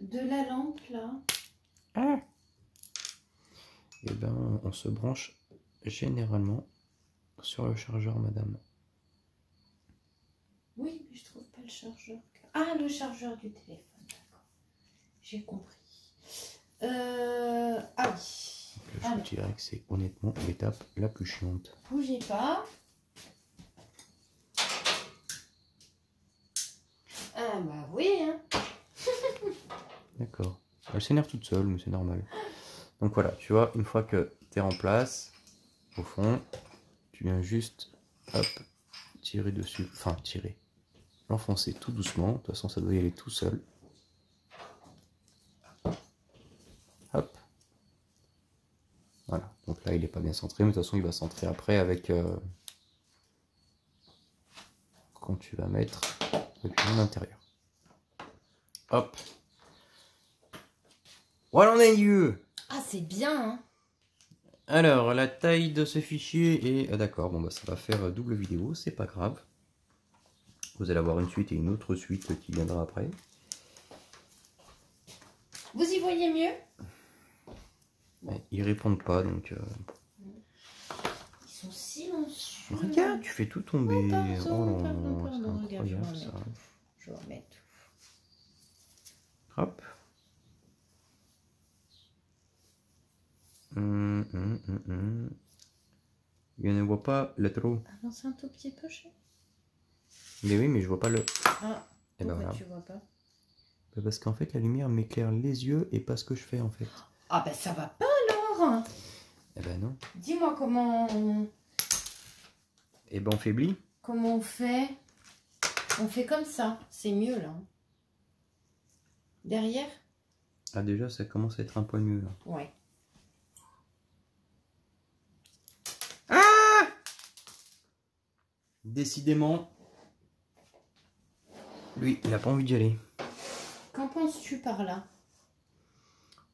Speaker 1: de la lampe, là.
Speaker 2: Ah. Et ben, on se branche généralement sur le chargeur, madame.
Speaker 1: Oui, mais je trouve pas le chargeur. Ah, le chargeur du téléphone, d'accord. J'ai compris. Ah oui.
Speaker 2: Je vous dirais que c'est honnêtement l'étape la plus chiante.
Speaker 1: Bougez pas. Ah bah oui, hein.
Speaker 2: D'accord. Elle s'énerve toute seule, mais c'est normal. Donc voilà, tu vois, une fois que tu es en place, au fond, tu viens juste, hop, tirer dessus, enfin tirer, l'enfoncer tout doucement, de toute façon ça doit y aller tout seul. Hop. Voilà, donc là il n'est pas bien centré, mais de toute façon il va centrer après avec, quand tu vas mettre le pignon à l'intérieur. Hop. Voilà, on a eu.
Speaker 1: Ah, c'est bien, hein.
Speaker 2: Alors, la taille de ce fichier est... d'accord, bon bah ça va faire double vidéo, c'est pas grave. Vous allez avoir une suite et une autre suite qui viendra après.
Speaker 1: Vous y voyez mieux?
Speaker 2: Ouais, ils répondent pas, donc...
Speaker 1: Ils sont silencieux.
Speaker 2: Regarde, tu fais tout tomber.
Speaker 1: Oh, pardon,
Speaker 2: oh,
Speaker 1: pardon,
Speaker 2: c'est
Speaker 1: regarde,
Speaker 2: incroyable ça.
Speaker 1: je vais remettre.
Speaker 2: Hop. Je ne vois pas le trou.
Speaker 1: Avance un tout petit peu, chérie.
Speaker 2: Mais oui, mais je vois pas le...
Speaker 1: Ah,
Speaker 2: et ben voilà.
Speaker 1: Tu vois pas?
Speaker 2: Parce qu'en fait, la lumière m'éclaire les yeux et pas ce que je fais en fait.
Speaker 1: Ah ben ça va pas alors.
Speaker 2: Eh ben non.
Speaker 1: Dis-moi comment on...
Speaker 2: Eh ben on faiblit.
Speaker 1: Comment on fait? On fait comme ça. C'est mieux là. Derrière?
Speaker 2: Ah déjà, ça commence à être un poil mieux là.
Speaker 1: Ouais.
Speaker 2: Ah! Décidément, lui, il a pas envie d'y aller.
Speaker 1: Qu'en penses-tu par là?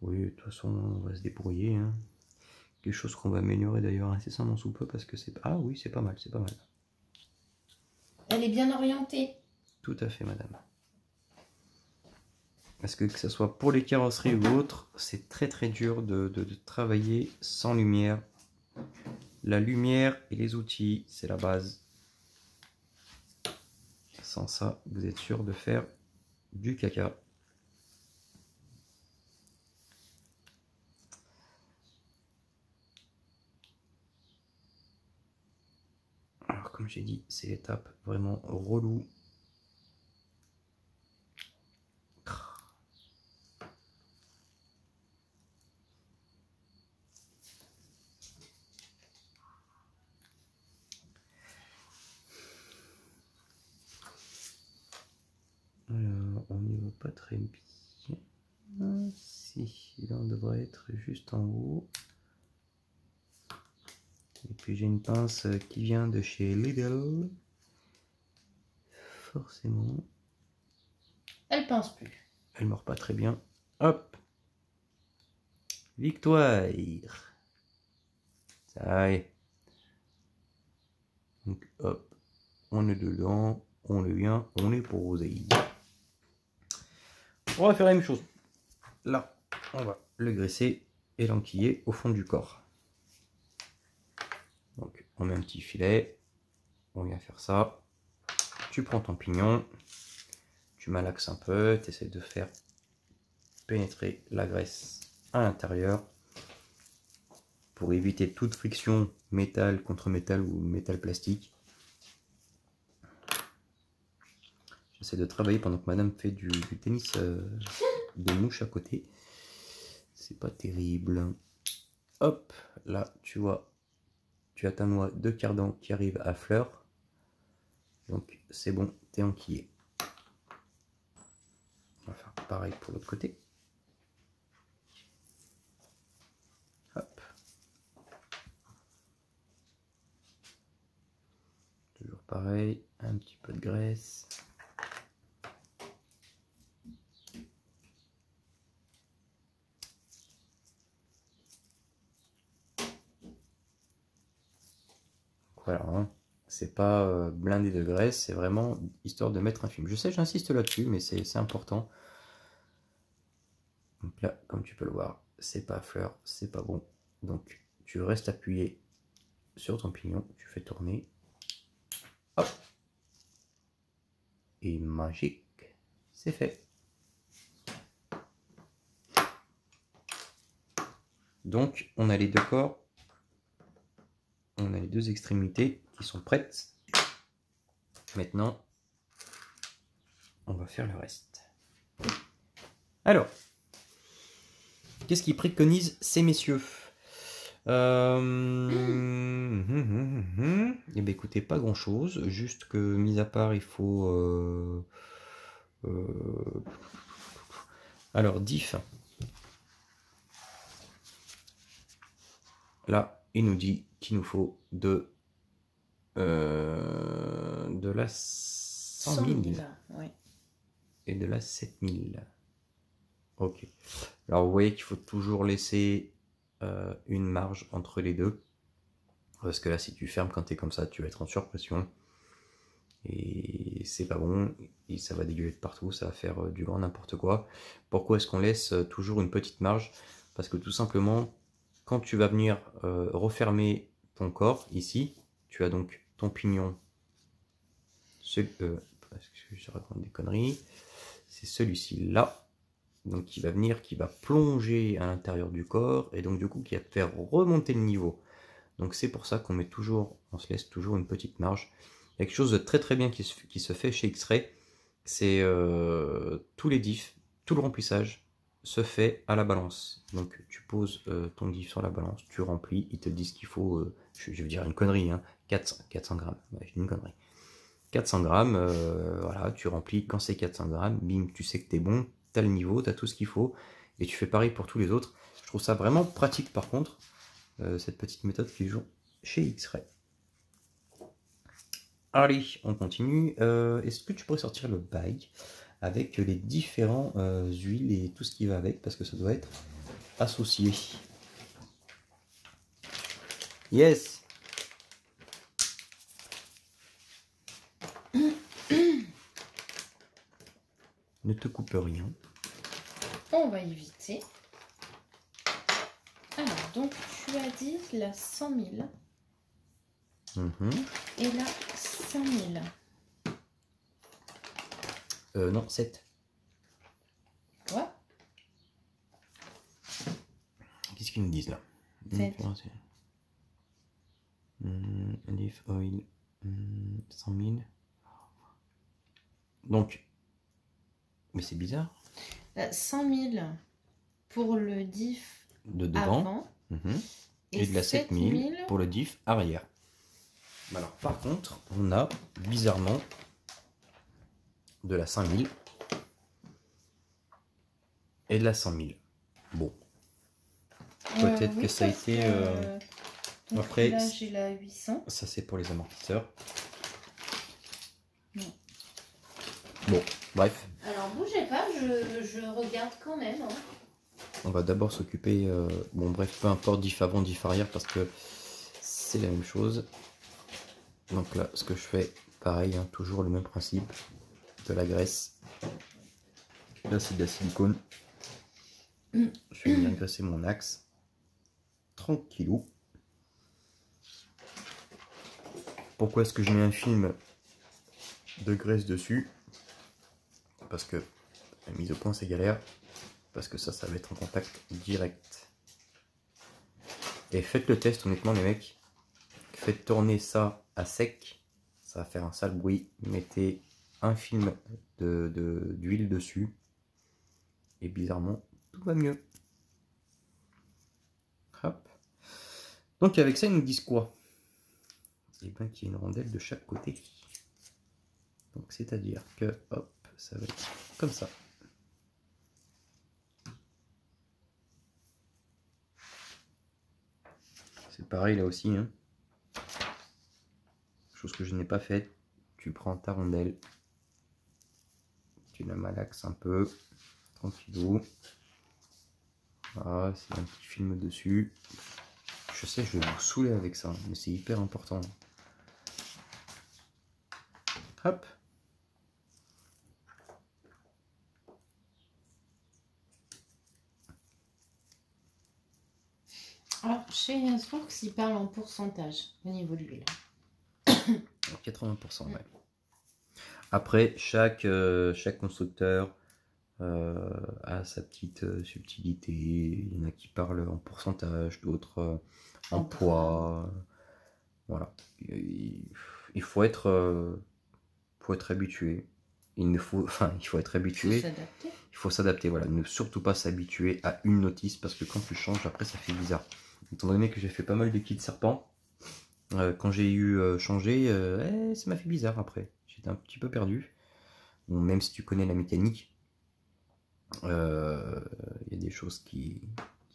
Speaker 2: Oui, de toute façon, on va se débrouiller. Hein. Quelque chose qu'on va améliorer d'ailleurs incessamment sous peu parce que c'est... ah oui, c'est pas mal, c'est pas mal.
Speaker 1: Elle est bien orientée.
Speaker 2: Tout à fait, madame. Parce que ce soit pour les carrosseries ou autres, c'est très très dur de travailler sans lumière. La lumière et les outils, c'est la base. Sans ça, vous êtes sûr de faire du caca. Alors comme j'ai dit, c'est l'étape vraiment relou. Alors, on n'y va pas très bien. Si, là on devrait être juste en haut. Et puis j'ai une pince qui vient de chez Lidl. Forcément.
Speaker 1: Elle pense plus.
Speaker 2: Elle mord pas très bien. Hop. Victoire. Ça y est. Donc hop. On est dedans. On est bien. On est posé. On va faire la même chose. Là, on va le graisser et l'enquiller au fond du corps. Donc on met un petit filet. On vient faire ça. Tu prends ton pignon. Tu malaxes un peu. Tu essaies de faire pénétrer la graisse à l'intérieur pour éviter toute friction métal contre métal ou métal plastique. J'essaie de travailler pendant que madame fait du tennis de mouche à côté. C'est pas terrible. Hop, là tu vois, tu as ta noix de cardan qui arrive à fleur. Donc c'est bon, t'es enquillé. On va faire pareil pour l'autre côté. Hop. Toujours pareil, un petit peu de graisse. Voilà, hein. C'est pas blindé de graisse, c'est vraiment histoire de mettre un film. Je sais, j'insiste là-dessus, mais c'est important. Donc là, comme tu peux le voir, c'est pas à fleur, c'est pas bon. Donc tu restes appuyé sur ton pignon, tu fais tourner. Hop. Et magique, c'est fait. Donc on a les deux corps. On a les deux extrémités qui sont prêtes. Maintenant, on va faire le reste. Alors, qu'est-ce qu'ils préconisent ces messieurs? Eh bien, écoutez, pas grand-chose. Juste que, mis à part, il faut... alors, diff. Là, il nous dit qu'il nous faut de la 100 000
Speaker 1: oui.
Speaker 2: et de la 7 000. Ok. Alors vous voyez qu'il faut toujours laisser une marge entre les deux. Parce que là, si tu fermes quand tu es comme ça, tu vas être en surpression. Et c'est pas bon. Et ça va dégueuler de partout. Ça va faire du grand n'importe quoi. Pourquoi est-ce qu'on laisse toujours une petite marge? Parce que tout simplement, quand tu vas venir refermer ton corps, ici, tu as donc ton pignon. Parce que je raconte des conneries. C'est celui-ci là. Donc qui va venir, qui va plonger à l'intérieur du corps. Et donc du coup, qui va te faire remonter le niveau. Donc c'est pour ça qu'on met toujours, on se laisse toujours une petite marge. Il y a quelque chose de très très bien qui se fait chez X-Ray, c'est tous les diffs, tout le remplissage se fait à la balance. Donc tu poses ton diff sur la balance, tu remplis, ils te disent qu'il faut, je vais dire une connerie, hein, 400 grammes, ouais, je dis une connerie. 400 grammes, voilà, tu remplis, quand c'est 400 grammes, bim, tu sais que t'es bon, t'as le niveau, t'as tout ce qu'il faut, et tu fais pareil pour tous les autres. Je trouve ça vraiment pratique par contre. Cette petite méthode qui joue chez X-Ray. Allez, on continue. Est-ce que tu pourrais sortir le bag avec les différents huiles et tout ce qui va avec, parce que ça doit être associé. Yes. Ne te coupe rien.
Speaker 1: On va éviter. Alors, donc, tu as dit la 100 000. Et la 5 000.
Speaker 2: Non, 7.
Speaker 1: Ouais.
Speaker 2: Qu'est-ce qu'ils nous disent là?
Speaker 1: 7.
Speaker 2: Olive oil, 100 000. Donc, mais c'est bizarre.
Speaker 1: 100 000 pour le diff
Speaker 2: de devant.
Speaker 1: Avant.
Speaker 2: Et de la 7000 pour le diff arrière. Alors par contre, on a bizarrement de la 5000 et de la 100 000. Bon. Peut-être que ça a été...
Speaker 1: après, là j'ai la 800.
Speaker 2: Ça c'est pour les amortisseurs.
Speaker 1: Non.
Speaker 2: Bon, bref.
Speaker 1: Alors bougez pas, je regarde quand même. Hein.
Speaker 2: On va d'abord s'occuper... bon bref, peu importe diff avant, diff arrière, parce que c'est la même chose. Donc là, ce que je fais, pareil, hein, toujours le même principe. De la graisse. Là, c'est de la silicone. Je vais venir graisser mon axe. Tranquillou. Pourquoi est-ce que je mets un film de graisse dessus? Parce que la mise au point, c'est galère. Parce que ça va être en contact direct. Et faites le test, honnêtement, les mecs. Faites tourner ça à sec. Ça va faire un sale bruit. Mettez un film d'huile dessus. Et bizarrement, tout va mieux. Hop. Donc avec ça, ils nous disent quoi? Et bien qu'il y ait une rondelle de chaque côté. Donc c'est-à-dire que, hop, ça va être comme ça. C'est pareil là aussi. Hein. Chose que je n'ai pas faite. Tu prends ta rondelle. Tu la malaxes un peu. Tranquillou. Voilà, c'est un petit film dessus. Je sais, je vais vous saouler avec ça, mais c'est hyper important. Hop.
Speaker 1: Alors, chez Yasbox, il parle en pourcentage au niveau de l'huile.
Speaker 2: 80%, ouais. Après, chaque constructeur a sa petite subtilité. Il y en a qui parlent en pourcentage, d'autres en poids. Voilà. Il faut être habitué. Il faut être habitué. Il faut s'adapter. Voilà. Ne surtout pas s'habituer à une notice parce que quand tu changes, après, ça fait bizarre. Étant donné que j'ai fait pas mal de kits serpents, quand j'ai eu changé, ça m'a fait bizarre après. J'étais un petit peu perdu. Bon, même si tu connais la mécanique, il y a des choses qui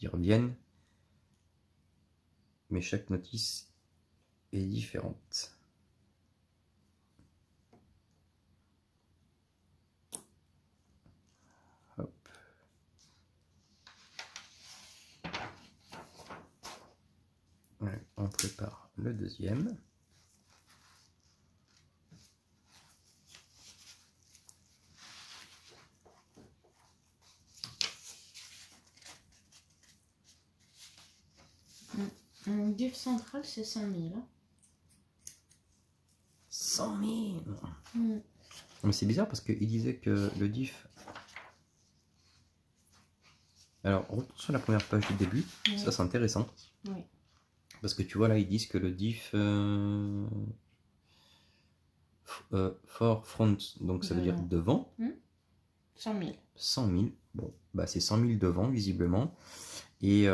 Speaker 2: reviennent. Mais chaque notice est différente. Hop. prépare le deuxième.
Speaker 1: Un diff central, c'est 100 000. Hein.
Speaker 2: 100 000 Mais c'est bizarre parce qu'il disait que le diff... Alors, retourne sur la première page du début. Oui. Ça, c'est intéressant.
Speaker 1: Oui.
Speaker 2: Parce que tu vois, là, ils disent que le diff... for front, donc ça veut dire devant.
Speaker 1: 100 000.
Speaker 2: 100 000. Bon, bah c'est 100 000 devant, visiblement. Et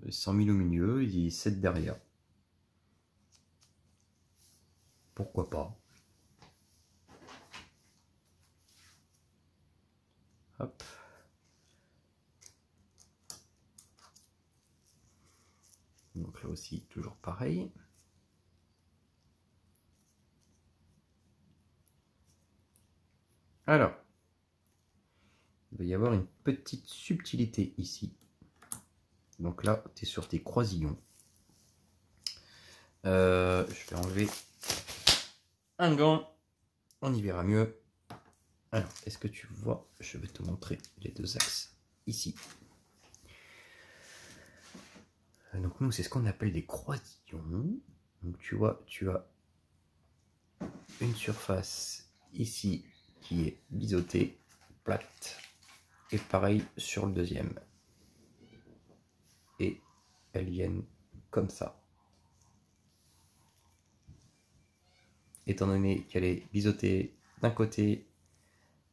Speaker 2: 100 000 au milieu et 7 derrière. Pourquoi pas? Hop. Donc là aussi, toujours pareil. Alors, il va y avoir une petite subtilité ici. Donc là, tu es sur tes croisillons. Je vais enlever un gant. On y verra mieux. Alors, est-ce que tu vois? Je vais te montrer les deux axes ici. Donc nous, c'est ce qu'on appelle des croisillons. Donc tu vois, tu as une surface ici qui est biseautée, plate. Et pareil sur le deuxième. Et elles viennent comme ça. Étant donné qu'elle est biseautée d'un côté,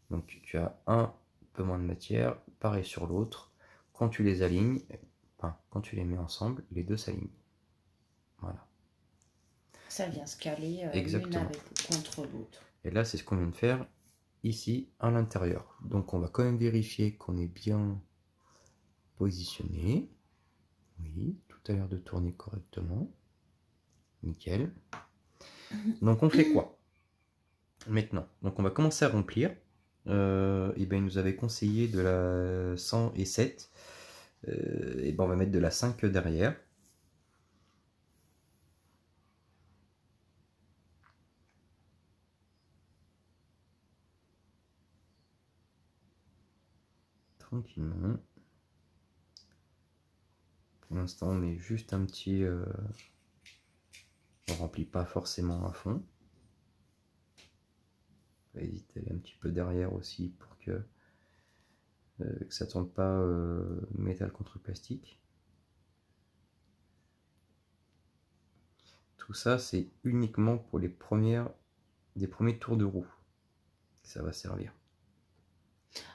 Speaker 2: donc tu as un peu moins de matière, pareil sur l'autre. Quand tu les alignes, enfin, quand tu les mets ensemble, les deux s'alignent. Voilà.
Speaker 1: Ça vient se caler l'une contre l'autre.
Speaker 2: Et là, c'est ce qu'on vient de faire ici à l'intérieur. Donc on va quand même vérifier qu'on est bien positionné. Oui, tout a l'air de tourner correctement. Nickel. Donc on fait quoi maintenant? Donc on va commencer à remplir. Et ben, il nous avait conseillé de la 107. Et ben, on va mettre de la 5 derrière. Tranquillement. Pour l'instant, on met juste un petit... on remplit pas forcément à fond. On va hésiter à aller un petit peu derrière aussi pour que ça ne tourne pas métal contre plastique. Tout ça, c'est uniquement pour les des premiers tours de roue que ça va servir.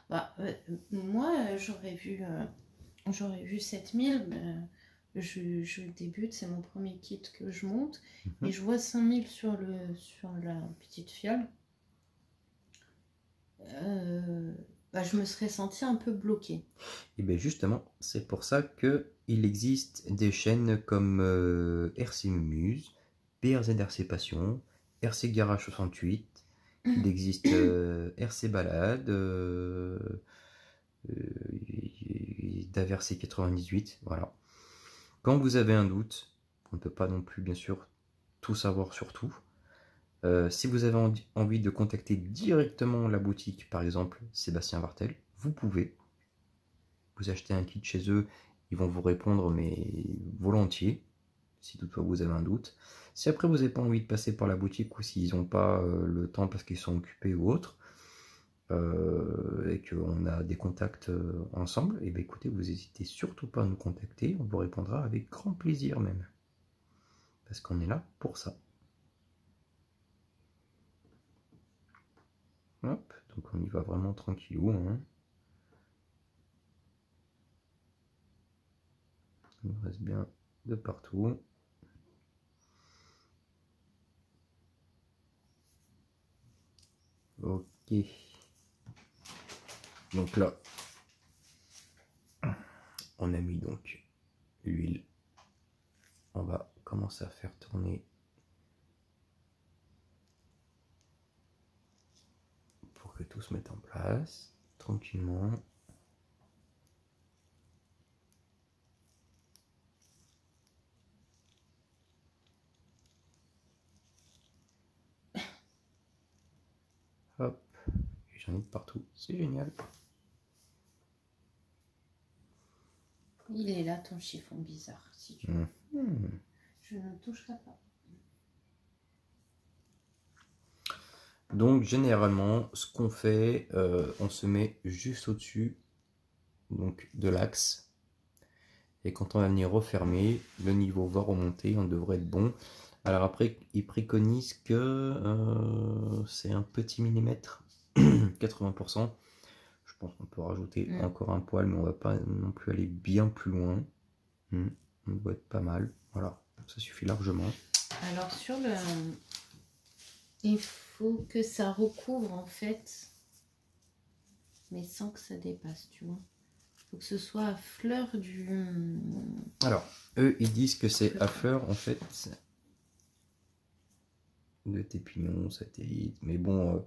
Speaker 1: Bah, moi, j'aurais vu 7000. Je débute, c'est mon premier kit que je monte. Et je vois 5000 sur la petite fiole. Bah, je me serais sentie un peu bloquée.
Speaker 2: Et bien justement, c'est pour ça qu'il existe des chaînes comme RC Mumuse, BRZRC Passion, RC Garage 68, il existe RC Balade, d'AVRC 98, voilà. Quand vous avez un doute, on ne peut pas non plus bien sûr tout savoir sur tout. Si vous avez envie de contacter directement la boutique, par exemple Sébastien Vartel, vous pouvez. Vous achetez un kit chez eux, ils vont vous répondre, mais volontiers, si toutefois vous avez un doute. Si après vous n'avez pas envie de passer par la boutique ou s'ils n'ont pas le temps parce qu'ils sont occupés ou autre, et qu'on a des contacts ensemble, et bien écoutez, vous n'hésitez surtout pas à nous contacter, on vous répondra avec grand plaisir même. Parce qu'on est là pour ça. Hop, donc on y va vraiment tranquillou. Hein. Il reste bien de partout. Ok. Donc là, on a mis donc l'huile. On va commencer à faire tourner pour que tout se mette en place tranquillement. J'en ai de partout, c'est génial.
Speaker 1: Il est là ton chiffon bizarre, si tu veux. Je ne toucherai pas.
Speaker 2: Donc généralement, ce qu'on fait, on se met juste au-dessus donc de l'axe. Et quand on va venir refermer, le niveau va remonter, on devrait être bon. Alors après, ils préconisent que c'est un petit millimètre, 80%. Je pense qu'on peut rajouter encore un poil, mais on va pas non plus aller bien plus loin. On doit être pas mal. Voilà, ça suffit largement.
Speaker 1: Alors sur le... Il faut que ça recouvre en fait, mais sans que ça dépasse, tu vois. Il faut que ce soit à fleur du...
Speaker 2: Alors, eux, ils disent que c'est à fleur en fait de tes pignons, satellites. Mais bon,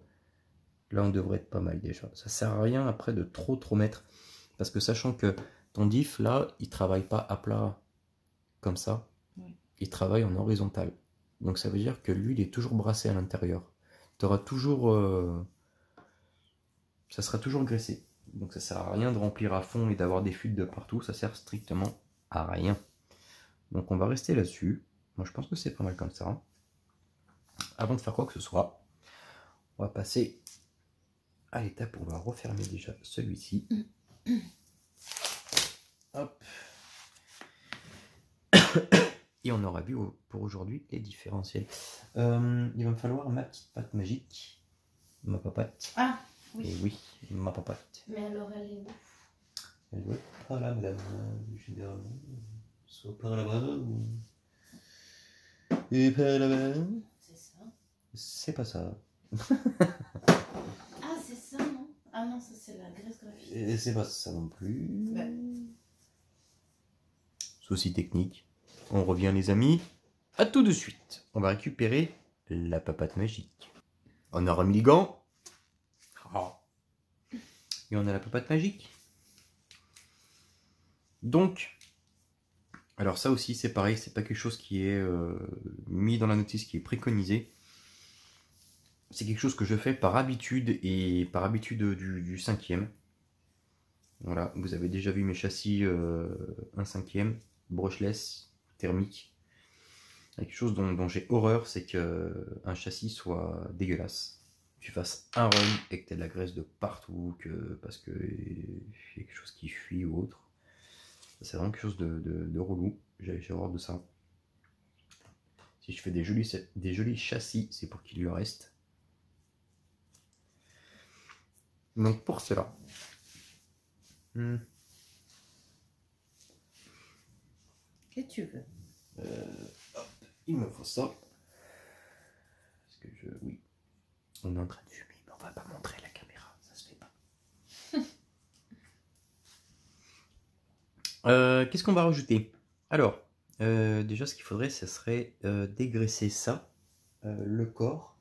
Speaker 2: là on devrait être pas mal déjà. Ça sert à rien après de trop mettre. Parce que sachant que ton diff là, il travaille pas à plat comme ça.
Speaker 1: Oui.
Speaker 2: Il travaille en horizontal. Donc ça veut dire que l'huile est toujours brassée à l'intérieur. Tu auras toujours... ça sera toujours graissé. Donc ça sert à rien de remplir à fond et d'avoir des fuites de partout. Ça sert strictement à rien. Donc on va rester là-dessus. Moi je pense que c'est pas mal comme ça. Avant de faire quoi que ce soit, on va passer à l'étape où on va refermer déjà celui-ci. Hop. Et on aura vu pour aujourd'hui les différentiels. Il va me falloir ma petite pâte magique. Ma papate.
Speaker 1: Ah oui.
Speaker 2: Et oui, ma papate.
Speaker 1: Mais alors elle est où?
Speaker 2: Elle doit être par là, madame. Généralement. Soit par là-bas ou... Et par là-bas.
Speaker 1: C'est ça.
Speaker 2: C'est pas ça.
Speaker 1: Ah c'est ça, non? Ah non, ça c'est la graisse graphique.
Speaker 2: Et c'est pas ça non plus.
Speaker 1: Ouais.
Speaker 2: Souci technique. On revient les amis. À tout de suite. On va récupérer la papate magique. On a remis les gants. Oh. Et on a la papate magique. Donc, alors ça aussi c'est pareil, c'est pas quelque chose qui est mis dans la notice, qui est préconisé. C'est quelque chose que je fais par habitude et par habitude du 5e. Voilà, vous avez déjà vu mes châssis 1/5, brushless, thermique. Quelque chose dont j'ai horreur, c'est qu'un châssis soit dégueulasse. Tu fasses un run et que tu aies de la graisse de partout, parce que y a quelque chose qui fuit ou autre. C'est vraiment quelque chose de relou. J'ai horreur de ça. Si je fais des jolis châssis, c'est pour qu'il lui reste. Donc pour cela,
Speaker 1: Qu'est-ce que tu veux?
Speaker 2: Hop, il me faut ça. Parce que oui, on est en train de fumer, mais on va pas montrer à la caméra, ça se fait pas. Qu'est-ce qu'on va rajouter? Alors, déjà ce qu'il faudrait, ce serait dégraisser ça, le corps.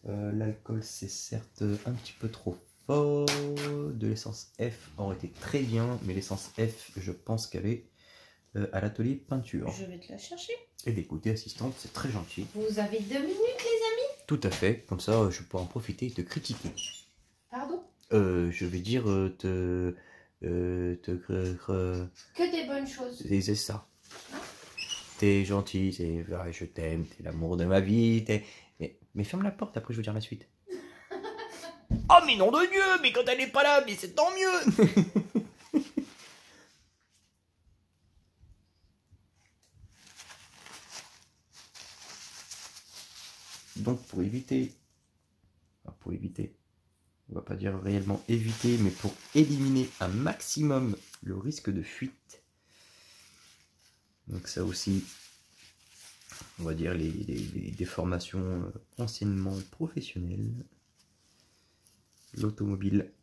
Speaker 2: L'alcool c'est certes un petit peu trop fort. De l'essence F aurait été très bien, mais l'essence F, je pense qu'elle est à l'atelier peinture.
Speaker 1: Je vais te la chercher.
Speaker 2: Et d'écouter assistante, c'est très gentil.
Speaker 1: Vous avez 2 minutes les amis?
Speaker 2: Tout à fait, comme ça je pourrais en profiter et te critiquer.
Speaker 1: Pardon?
Speaker 2: Je vais dire que
Speaker 1: des bonnes choses.
Speaker 2: C'est ça. Hein? T'es gentil, c'est vrai, je t'aime, t'es l'amour de ma vie, mais ferme la porte, après je veux dire la suite. Oh mais nom de Dieu, mais quand elle n'est pas là, mais c'est tant mieux. Donc pour éviter, on va pas dire réellement éviter, mais pour éliminer un maximum le risque de fuite. Donc ça aussi, on va dire des formations anciennement professionnelles. L'automobile.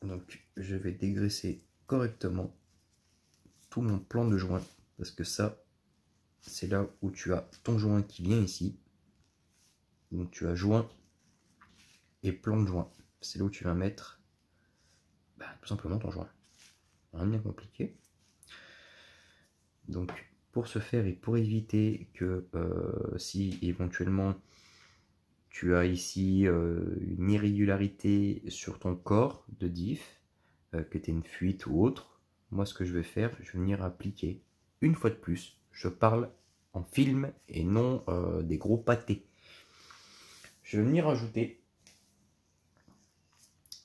Speaker 2: Donc je vais dégraisser correctement tout mon plan de joint, parce que ça, c'est là où tu as ton joint qui vient ici. Donc tu as joint et plan de joint. C'est là où tu vas mettre tout simplement ton joint. Rien de bien compliqué. Donc pour ce faire et pour éviter que si éventuellement tu as ici une irrégularité sur ton corps de diff, que tu aies une fuite ou autre, moi ce que je vais faire, je vais venir appliquer, une fois de plus, je parle en film et non des gros pâtés. Je vais venir ajouter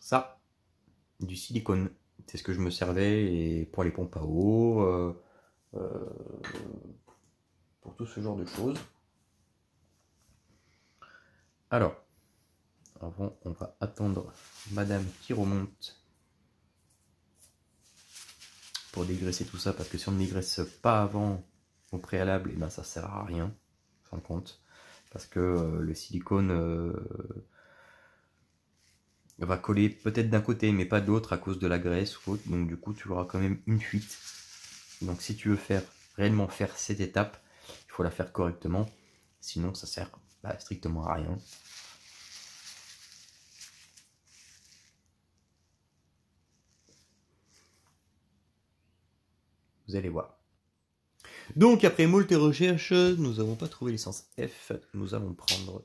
Speaker 2: ça, du silicone. C'est ce que je me servais et pour les pompes à eau, pour tout ce genre de choses. Alors, avant, on va attendre madame qui remonte pour dégraisser tout ça, parce que si on ne dégraisse pas avant, au préalable, et ben ça sert à rien, en fin de compte, parce que le silicone va coller peut-être d'un côté, mais pas de l'autre à cause de la graisse ou autre, donc du coup tu auras quand même une fuite. Donc si tu veux réellement faire cette étape, il faut la faire correctement, sinon ça sert strictement à rien. Vous allez voir. Donc après moult recherches, nous n'avons pas trouvé l'essence F. Nous allons prendre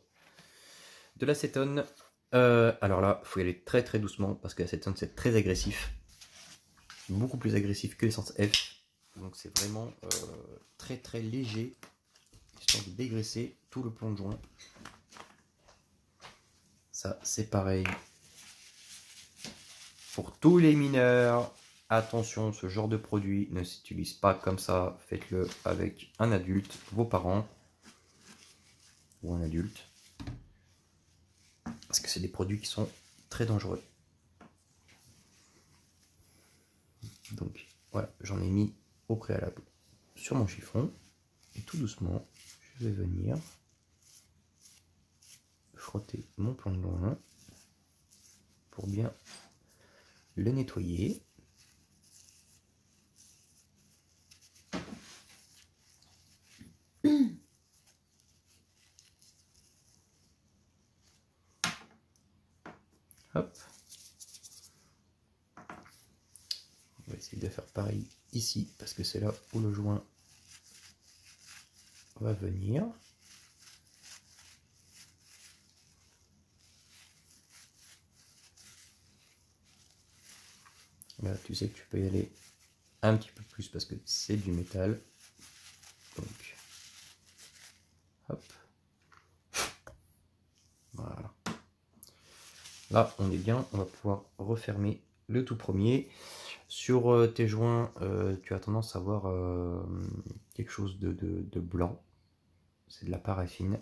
Speaker 2: de l'acétone. Alors là, il faut y aller très très doucement parce que l'acétone c'est très agressif. Beaucoup plus agressif que l'essence F. Donc c'est vraiment très très léger, histoire de dégraisser tout le plan de joint. Ça c'est pareil pour tous les mineurs. Attention, ce genre de produit ne s'utilise pas comme ça. Faites-le avec un adulte, vos parents ou un adulte. Parce que c'est des produits qui sont très dangereux. Donc voilà, j'en ai mis au préalable sur mon chiffon. Et tout doucement, je vais venir frotter mon plan de joint pour bien le nettoyer. Hop. On va essayer de faire pareil ici, parce que c'est là où le joint va venir. Là, tu sais que tu peux y aller un petit peu plus parce que c'est du métal. Donc, hop. Voilà. Là, on est bien. On va pouvoir refermer le tout premier. Sur tes joints, tu as tendance à avoir quelque chose de blanc. C'est de la paraffine.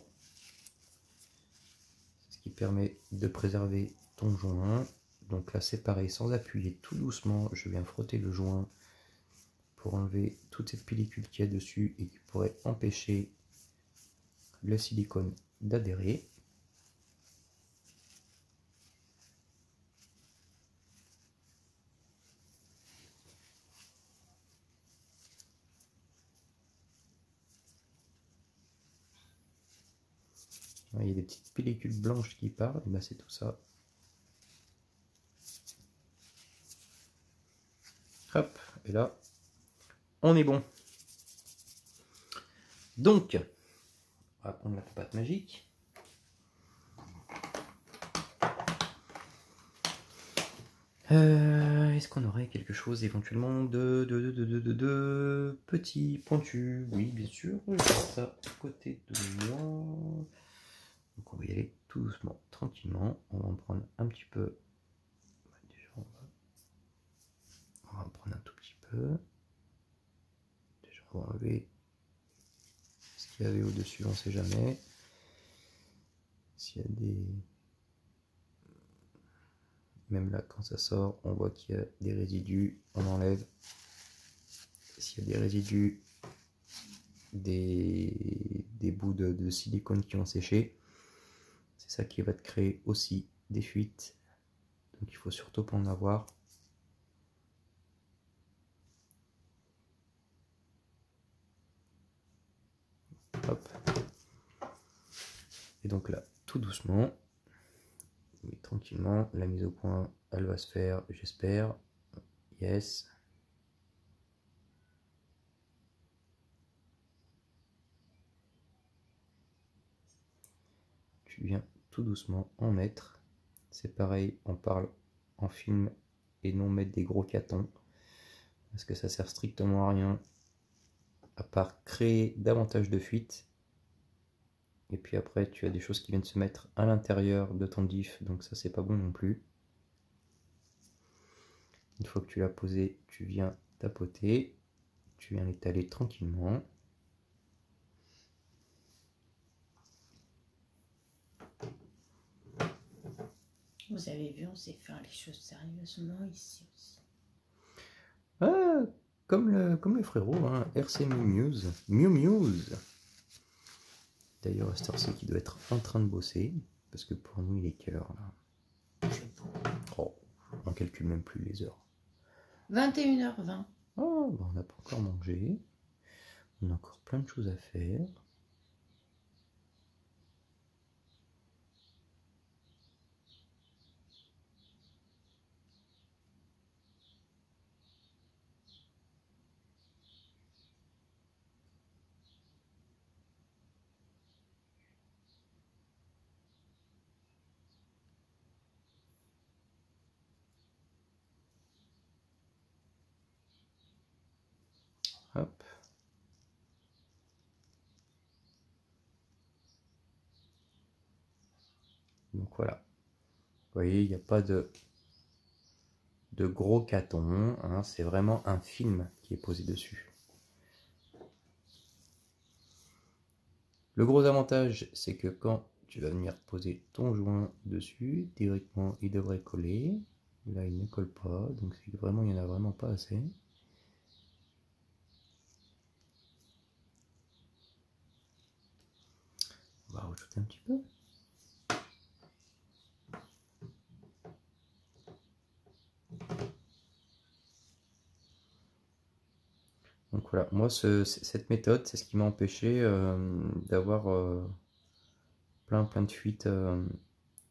Speaker 2: Ce qui permet de préserver ton joint. Donc là, c'est pareil, sans appuyer, tout doucement, je viens frotter le joint pour enlever toute cette pellicule qu'il y a dessus et qui pourrait empêcher le silicone d'adhérer. Il y a des petites pellicules blanches qui partent, ben c'est tout ça. Hop, et là, on est bon. Donc, on va prendre la pâte magique. Est-ce qu'on aurait quelque chose éventuellement de petit, pointu? Oui, bien sûr, j'ai ça à côté de moi. Donc on va y aller tout doucement, tranquillement. On va en prendre un petit peu. Déjà, on va en prendre un tout petit peu. Déjà, on va enlever ce qu'il y avait au-dessus, on ne sait jamais. S'il y a des... Même là, quand ça sort, on voit qu'il y a des résidus, on enlève. S'il y a des résidus, des bouts de silicone qui ont séché, c'est ça qui va te créer aussi des fuites. Donc il faut surtout pas en avoir. Hop. Et donc là, tout doucement, mais tranquillement, la mise au point, elle va se faire, j'espère. Yes. tu viens tout doucement en mettre. C'est pareil, on parle en film et non mettre des gros catons. Parce que ça sert strictement à rien. À part créer davantage de fuite. Et puis après, tu as des choses qui viennent se mettre à l'intérieur de ton diff. Donc ça, c'est pas bon non plus. Une fois que tu l'as posé, tu viens tapoter. Tu viens l'étaler tranquillement.
Speaker 1: Vous avez vu, on sait faire les choses sérieusement ici aussi.
Speaker 2: Ah, comme le frérot, hein, RC Muse. Muse. D'ailleurs, c'est RC qui doit être en train de bosser. Parce que pour nous, il est quelle heure là? Oh, on calcule même plus les heures.
Speaker 1: 21h20.
Speaker 2: Oh, bah on n'a pas encore mangé. On a encore plein de choses à faire. Hop. Donc voilà. Vous voyez, il n'y a pas de gros catons. Hein, c'est vraiment un film qui est posé dessus. Le gros avantage, c'est que quand tu vas venir poser ton joint dessus, théoriquement, il devrait coller. Là, il ne colle pas. Donc c'est vraiment, il n'y en a vraiment pas assez. On va rajouter un petit peu. Donc voilà, moi cette méthode, c'est ce qui m'a empêché d'avoir plein de fuites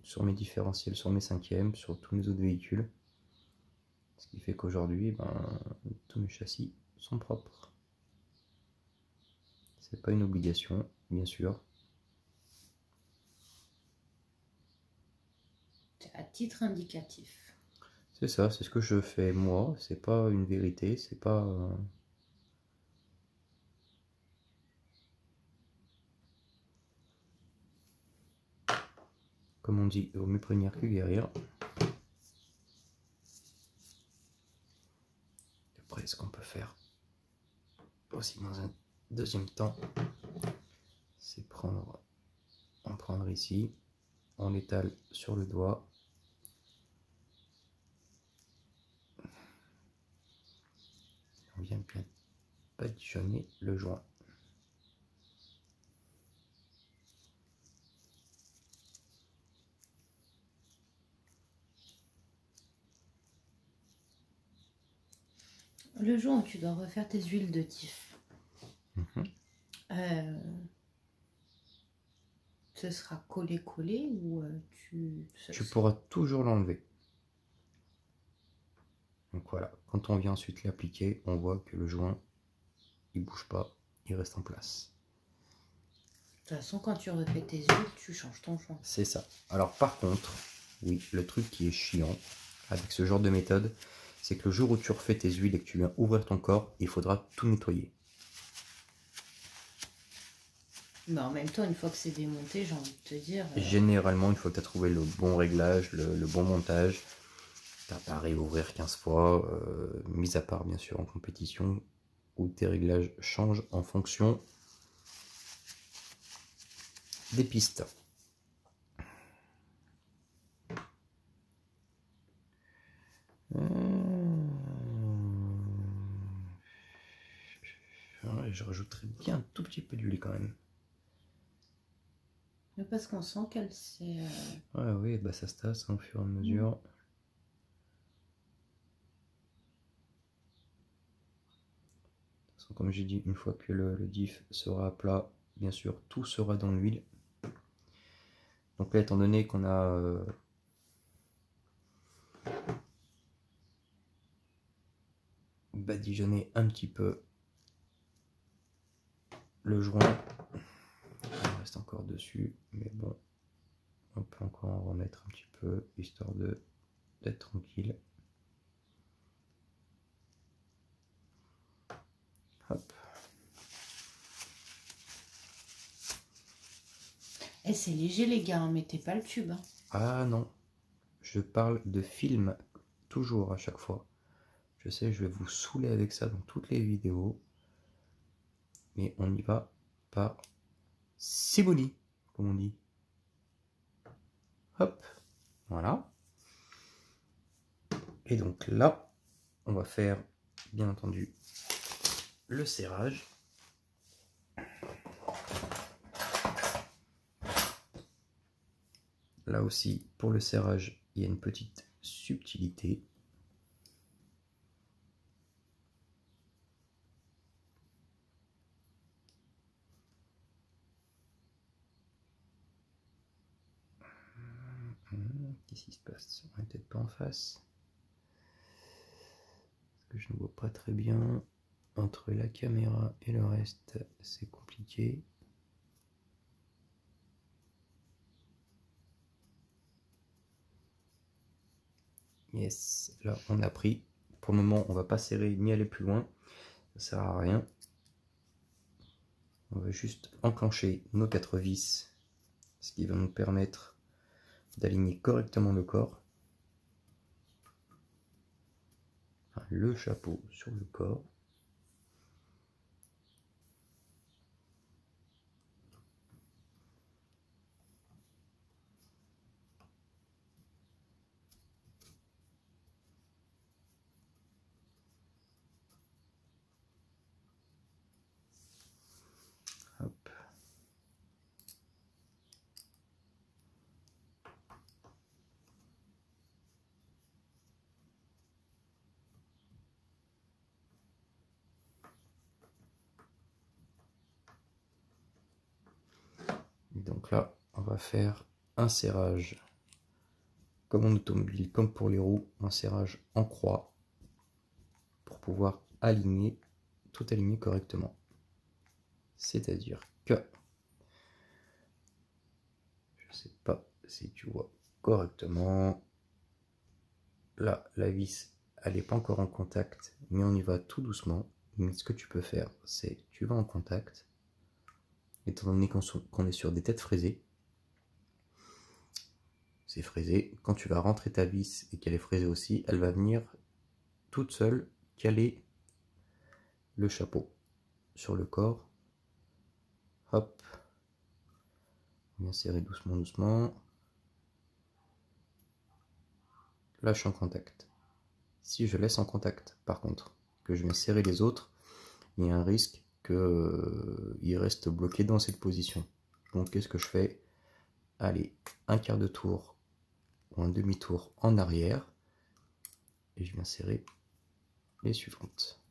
Speaker 2: sur mes différentiels, sur mes cinquièmes, sur tous mes autres véhicules. Ce qui fait qu'aujourd'hui, tous mes châssis sont propres. C'est pas une obligation, bien sûr.
Speaker 1: C'est à titre indicatif.
Speaker 2: C'est ça, c'est ce que je fais moi, c'est pas une vérité, c'est pas... Comme on dit, il vaut mieux prévenir que guérir. Après, ce qu'on peut faire aussi dans un deuxième temps, c'est en prendre ici, on l'étale sur le doigt. On vient bien badigeonner le joint.
Speaker 1: Le jour où tu dois refaire tes huiles de diff, ce sera collé ou
Speaker 2: tu pourras toujours l'enlever. Donc voilà, quand on vient ensuite l'appliquer, on voit que le joint, il bouge pas, il reste en place.
Speaker 1: De toute façon, quand tu refais tes huiles, tu changes ton joint.
Speaker 2: C'est ça. Alors par contre, oui, le truc qui est chiant avec ce genre de méthode, c'est que le jour où tu refais tes huiles et que tu viens ouvrir ton corps, il faudra tout nettoyer.
Speaker 1: Mais en même temps, une fois que c'est démonté, j'ai envie de te dire...
Speaker 2: Généralement, une fois que tu as trouvé le bon réglage, le bon montage, tu n'as pas à réouvrir 15 fois, mis à part bien sûr en compétition, où tes réglages changent en fonction des pistes. Je rajouterai bien un tout petit peu d'huile quand même.
Speaker 1: Parce qu'on sent qu'elle s'est...
Speaker 2: Ouais, oui, bah ça se tasse au fur et à mesure. Comme j'ai dit, une fois que le diff sera à plat, bien sûr, tout sera dans l'huile. Donc là, étant donné qu'on a badigeonné un petit peu le joint, il reste encore dessus, mais bon, On peut encore en remettre un petit peu, histoire d'être tranquille. Hop.
Speaker 1: Et c'est léger les gars, hein, mettez pas le tube. Hein.
Speaker 2: Ah non, je parle de film toujours à chaque fois. Je sais, je vais vous saouler avec ça dans toutes les vidéos. Mais on y va par simili, comme on dit. Hop, voilà. Et donc là, on va faire, bien entendu, le serrage. Là aussi, pour le serrage, il y a une petite subtilité. Qu'est-ce qui se passe? On n'est peut-être pas en face. Parce que je ne vois pas très bien. Entre la caméra et le reste, c'est compliqué. Yes, là on a pris. Pour le moment, on va pas serrer ni aller plus loin. Ça sert à rien. On va juste enclencher nos 4 vis, ce qui va nous permettre d'aligner correctement le corps. Enfin, le chapeau sur le corps. Hop. Et donc là, on va faire un serrage comme en automobile, comme pour les roues, un serrage en croix pour pouvoir aligner, tout aligner correctement. C'est-à-dire que, je sais pas si tu vois correctement, là la vis elle n'est pas encore en contact, mais on y va tout doucement. Mais ce que tu peux faire, c'est tu vas en contact, étant donné qu'on est sur des têtes fraisées. C'est fraisé, quand tu vas rentrer ta vis et qu'elle est fraisée aussi, elle va venir toute seule caler le chapeau sur le corps. Hop, on vient serrer doucement, doucement. Là, je suis en contact. Si je laisse en contact, par contre, que je viens serrer les autres, il y a un risque qu'il reste bloqué dans cette position. Donc, qu'est-ce que je fais? Allez, un quart de tour ou un demi-tour en arrière. Et je viens serrer les suivantes.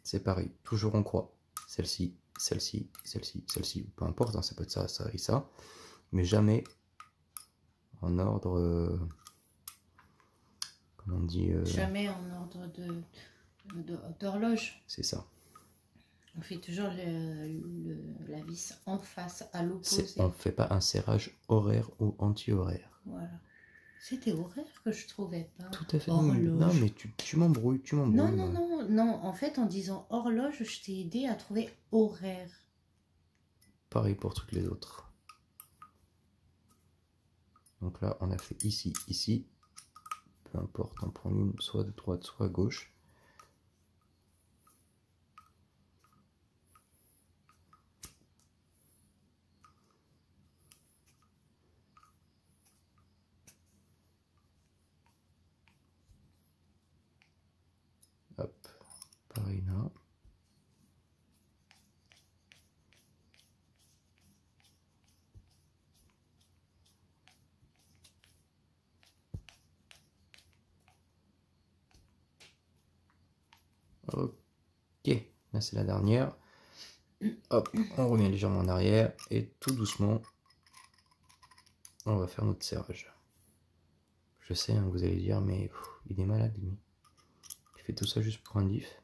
Speaker 2: C'est pareil, toujours en croix. Celle-ci, celle-ci, celle-ci, celle-ci. Peu importe, hein, ça peut être ça, ça et ça. Mais jamais en ordre... comment on dit
Speaker 1: Jamais en ordre d'horloge.
Speaker 2: C'est ça.
Speaker 1: On fait toujours la vis en face, à l'opposé.
Speaker 2: On ne fait pas un serrage horaire ou anti-horaire.
Speaker 1: Voilà. C'était horaire que je trouvais pas.
Speaker 2: Tout à fait.
Speaker 1: Horloge.
Speaker 2: Non, mais tu m'embrouilles, tu m'embrouilles.
Speaker 1: Non, non, non, non. En fait, en disant horloge, je t'ai aidé à trouver horaire.
Speaker 2: Pareil pour toutes les autres. Donc là, on a fait ici, ici. Peu importe, on prend l'une soit de droite, soit à gauche. Hop, pareil là. Ok, là c'est la dernière. Hop, on revient légèrement en arrière et tout doucement, on va faire notre serrage. Je sais, hein, vous allez dire, mais il est malade lui. Il fait tout ça juste pour un diff.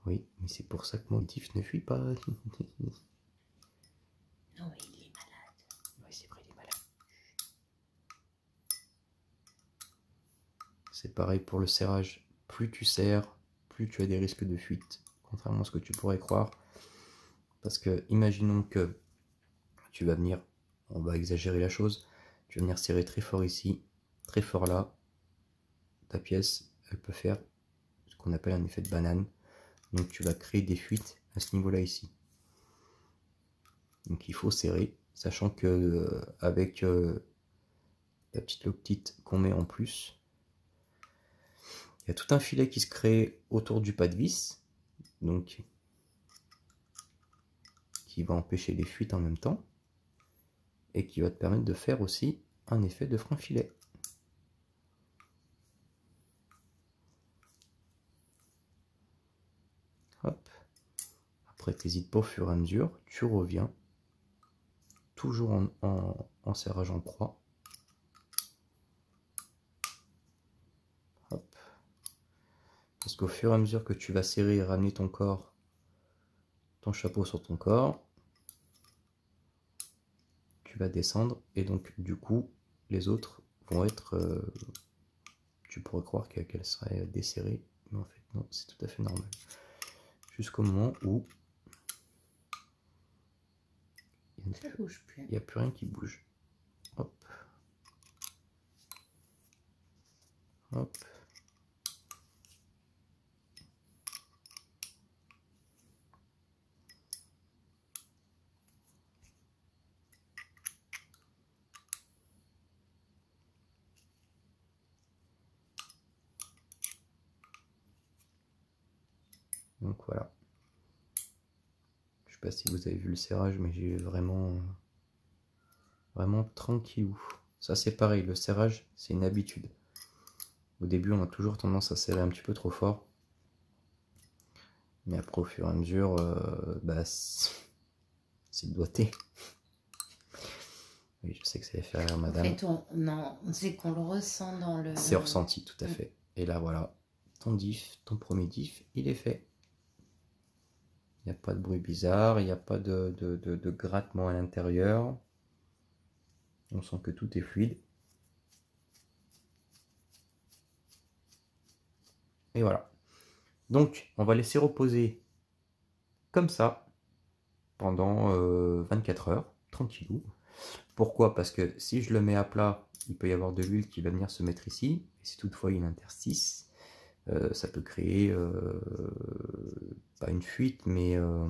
Speaker 2: Oui, mais c'est pour ça que mon diff ne fuit pas.
Speaker 1: Non, mais il est malade.
Speaker 2: C'est pareil pour le serrage. Plus tu serres, plus tu as des risques de fuite. Contrairement à ce que tu pourrais croire. Parce que, imaginons que tu vas venir, on va exagérer la chose, tu vas venir serrer très fort ici, très fort là. Ta pièce, elle peut faire ce qu'on appelle un effet de banane. Donc tu vas créer des fuites à ce niveau-là ici. Donc il faut serrer, sachant que avec la petite loctite qu'on met en plus, il y a tout un filet qui se crée autour du pas de vis, donc qui va empêcher les fuites en même temps, et qui va te permettre de faire aussi un effet de frein filet. Hop. Après, t'hésites pas au fur et à mesure, tu reviens, toujours en serrage en croix. Hop. Parce qu'au fur et à mesure que tu vas serrer et ramener ton corps, ton chapeau sur ton corps, tu vas descendre et donc du coup les autres vont être, tu pourrais croire qu'elles seraient desserrées, mais en fait non, c'est tout à fait normal. Jusqu'au moment où il n'y a plus rien qui bouge. Hop. Hop. Donc voilà. Je sais pas si vous avez vu le serrage, mais j'ai vraiment tranquillou. Ça c'est pareil, le serrage c'est une habitude. Au début on a toujours tendance à serrer un petit peu trop fort. Mais après au fur et à mesure, bah, c'est le doigté. Oui, je sais que ça va faire rire madame.
Speaker 1: En fait, on sait qu'on le ressent dans le...
Speaker 2: C'est ressenti, tout à fait. Et là voilà, ton diff, ton premier diff, il est fait. Il n'y a pas de bruit bizarre, il n'y a pas de grattement à l'intérieur. On sent que tout est fluide. Et voilà. Donc, on va laisser reposer comme ça pendant 24 heures, tranquillou. Pourquoi? Parce que si je le mets à plat, il peut y avoir de l'huile qui va venir se mettre ici. Et si toutefois il y a un interstice, ça peut créer, pas une fuite, mais on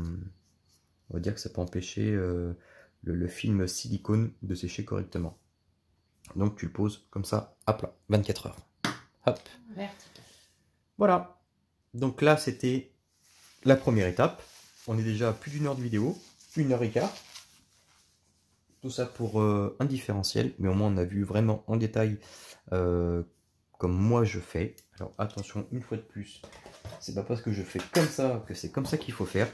Speaker 2: va dire que ça peut empêcher le film silicone de sécher correctement. Donc tu le poses comme ça à plat, 24 heures. Hop.
Speaker 1: Vertical.
Speaker 2: Voilà. Donc là, c'était la première étape. On est déjà à plus d'1 heure de vidéo, 1h15. Tout ça pour un différentiel, mais au moins on a vu vraiment en détail comme moi je fais. Alors attention, une fois de plus, c'est pas parce que je fais comme ça que c'est comme ça qu'il faut faire.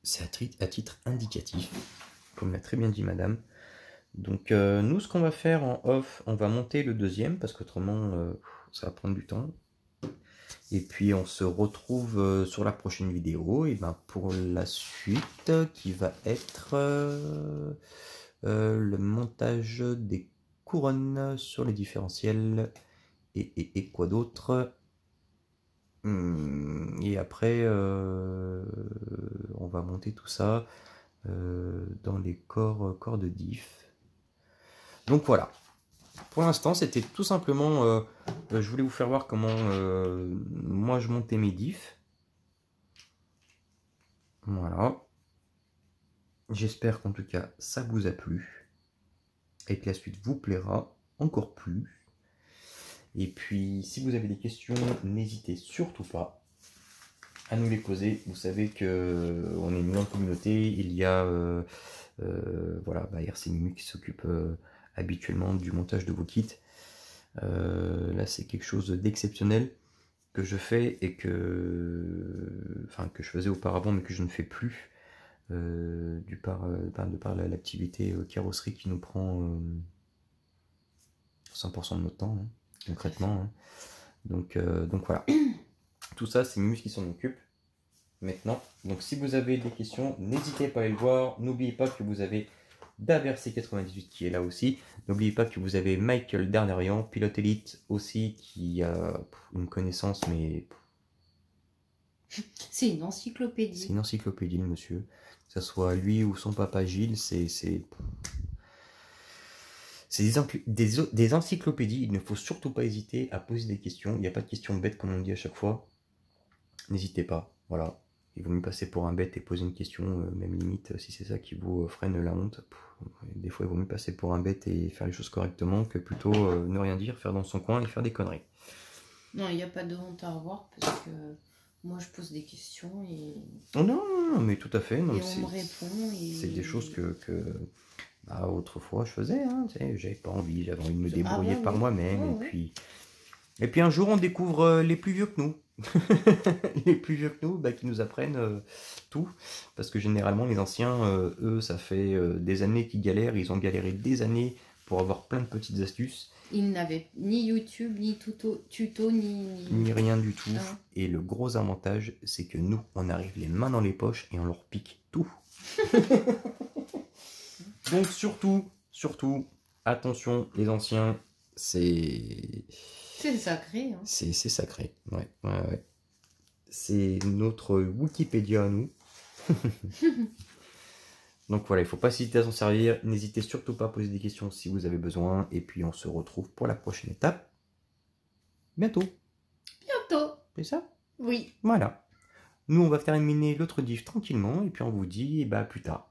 Speaker 2: C'est à titre indicatif, comme l'a très bien dit madame. Donc nous, ce qu'on va faire en off, on va monter le deuxième, parce qu'autrement ça va prendre du temps. Et puis on se retrouve sur la prochaine vidéo et ben pour la suite qui va être le montage des couronnes sur les différentiels et quoi d'autre. Et après on va monter tout ça dans les corps de diff. Donc voilà. Pour l'instant, c'était tout simplement, je voulais vous faire voir comment moi je montais mes diffs. Voilà. J'espère qu'en tout cas, ça vous a plu. Et que la suite vous plaira encore plus. Et puis, si vous avez des questions, n'hésitez surtout pas à nous les poser. Vous savez qu'on est une grande communauté. Il y a voilà, RC Mimu qui s'occupe habituellement du montage de vos kits. Là c'est quelque chose d'exceptionnel que je fais et que je faisais auparavant mais que je ne fais plus de par l'activité carrosserie qui nous prend 100% de notre temps hein, concrètement hein. Donc voilà, tout ça c'est Mimus qui s'en occupe maintenant. Donc si vous avez des questions, n'hésitez pas à les voir. N'oubliez pas que vous avez Daversé98 qui est là aussi. N'oubliez pas que vous avez Michael Dernerian, pilote élite aussi, qui a une connaissance, mais...
Speaker 1: C'est une encyclopédie.
Speaker 2: C'est une encyclopédie, le monsieur. Que ce soit lui ou son papa Gilles, c'est des encyclopédies. Il ne faut surtout pas hésiter à poser des questions. Il n'y a pas de questions bêtes, comme on dit à chaque fois. N'hésitez pas, voilà. Il vaut mieux passer pour un bête et poser une question, même limite, si c'est ça qui vous freine la honte. Des fois, il vaut mieux passer pour un bête et faire les choses correctement que plutôt ne rien dire, faire dans son coin et faire des conneries.
Speaker 1: Non, il n'y a pas de honte à avoir parce que moi, je pose des questions et...
Speaker 2: Oh non, mais tout à fait. Non,
Speaker 1: et on me répond. Et...
Speaker 2: C'est des choses que bah, autrefois je faisais. Hein, j'avais pas envie, j'avais envie de me débrouiller par moi-même. Et puis un jour, on découvre les plus vieux que nous. Les plus vieux que nous, bah, qui nous apprennent tout. Parce que généralement, les anciens, eux, ça fait des années qu'ils galèrent. Ils ont galéré des années pour avoir plein de petites astuces.
Speaker 1: Ils n'avaient ni YouTube, ni tuto,
Speaker 2: ni rien du tout. Ah. Et le gros avantage, c'est que nous, on arrive les mains dans les poches et on leur pique tout. Donc surtout, attention, les anciens, c'est...
Speaker 1: C'est sacré. Hein.
Speaker 2: C'est sacré, ouais. C'est notre Wikipédia à nous. Donc voilà, il ne faut pas hésiter à s'en servir. N'hésitez surtout pas à poser des questions si vous avez besoin. Et puis on se retrouve pour la prochaine étape. Bientôt. C'est ça?
Speaker 1: Oui.
Speaker 2: Voilà. Nous, on va terminer l'autre diff tranquillement. Et puis on vous dit, bah, plus tard.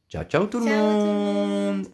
Speaker 2: Ciao, ciao tout le monde.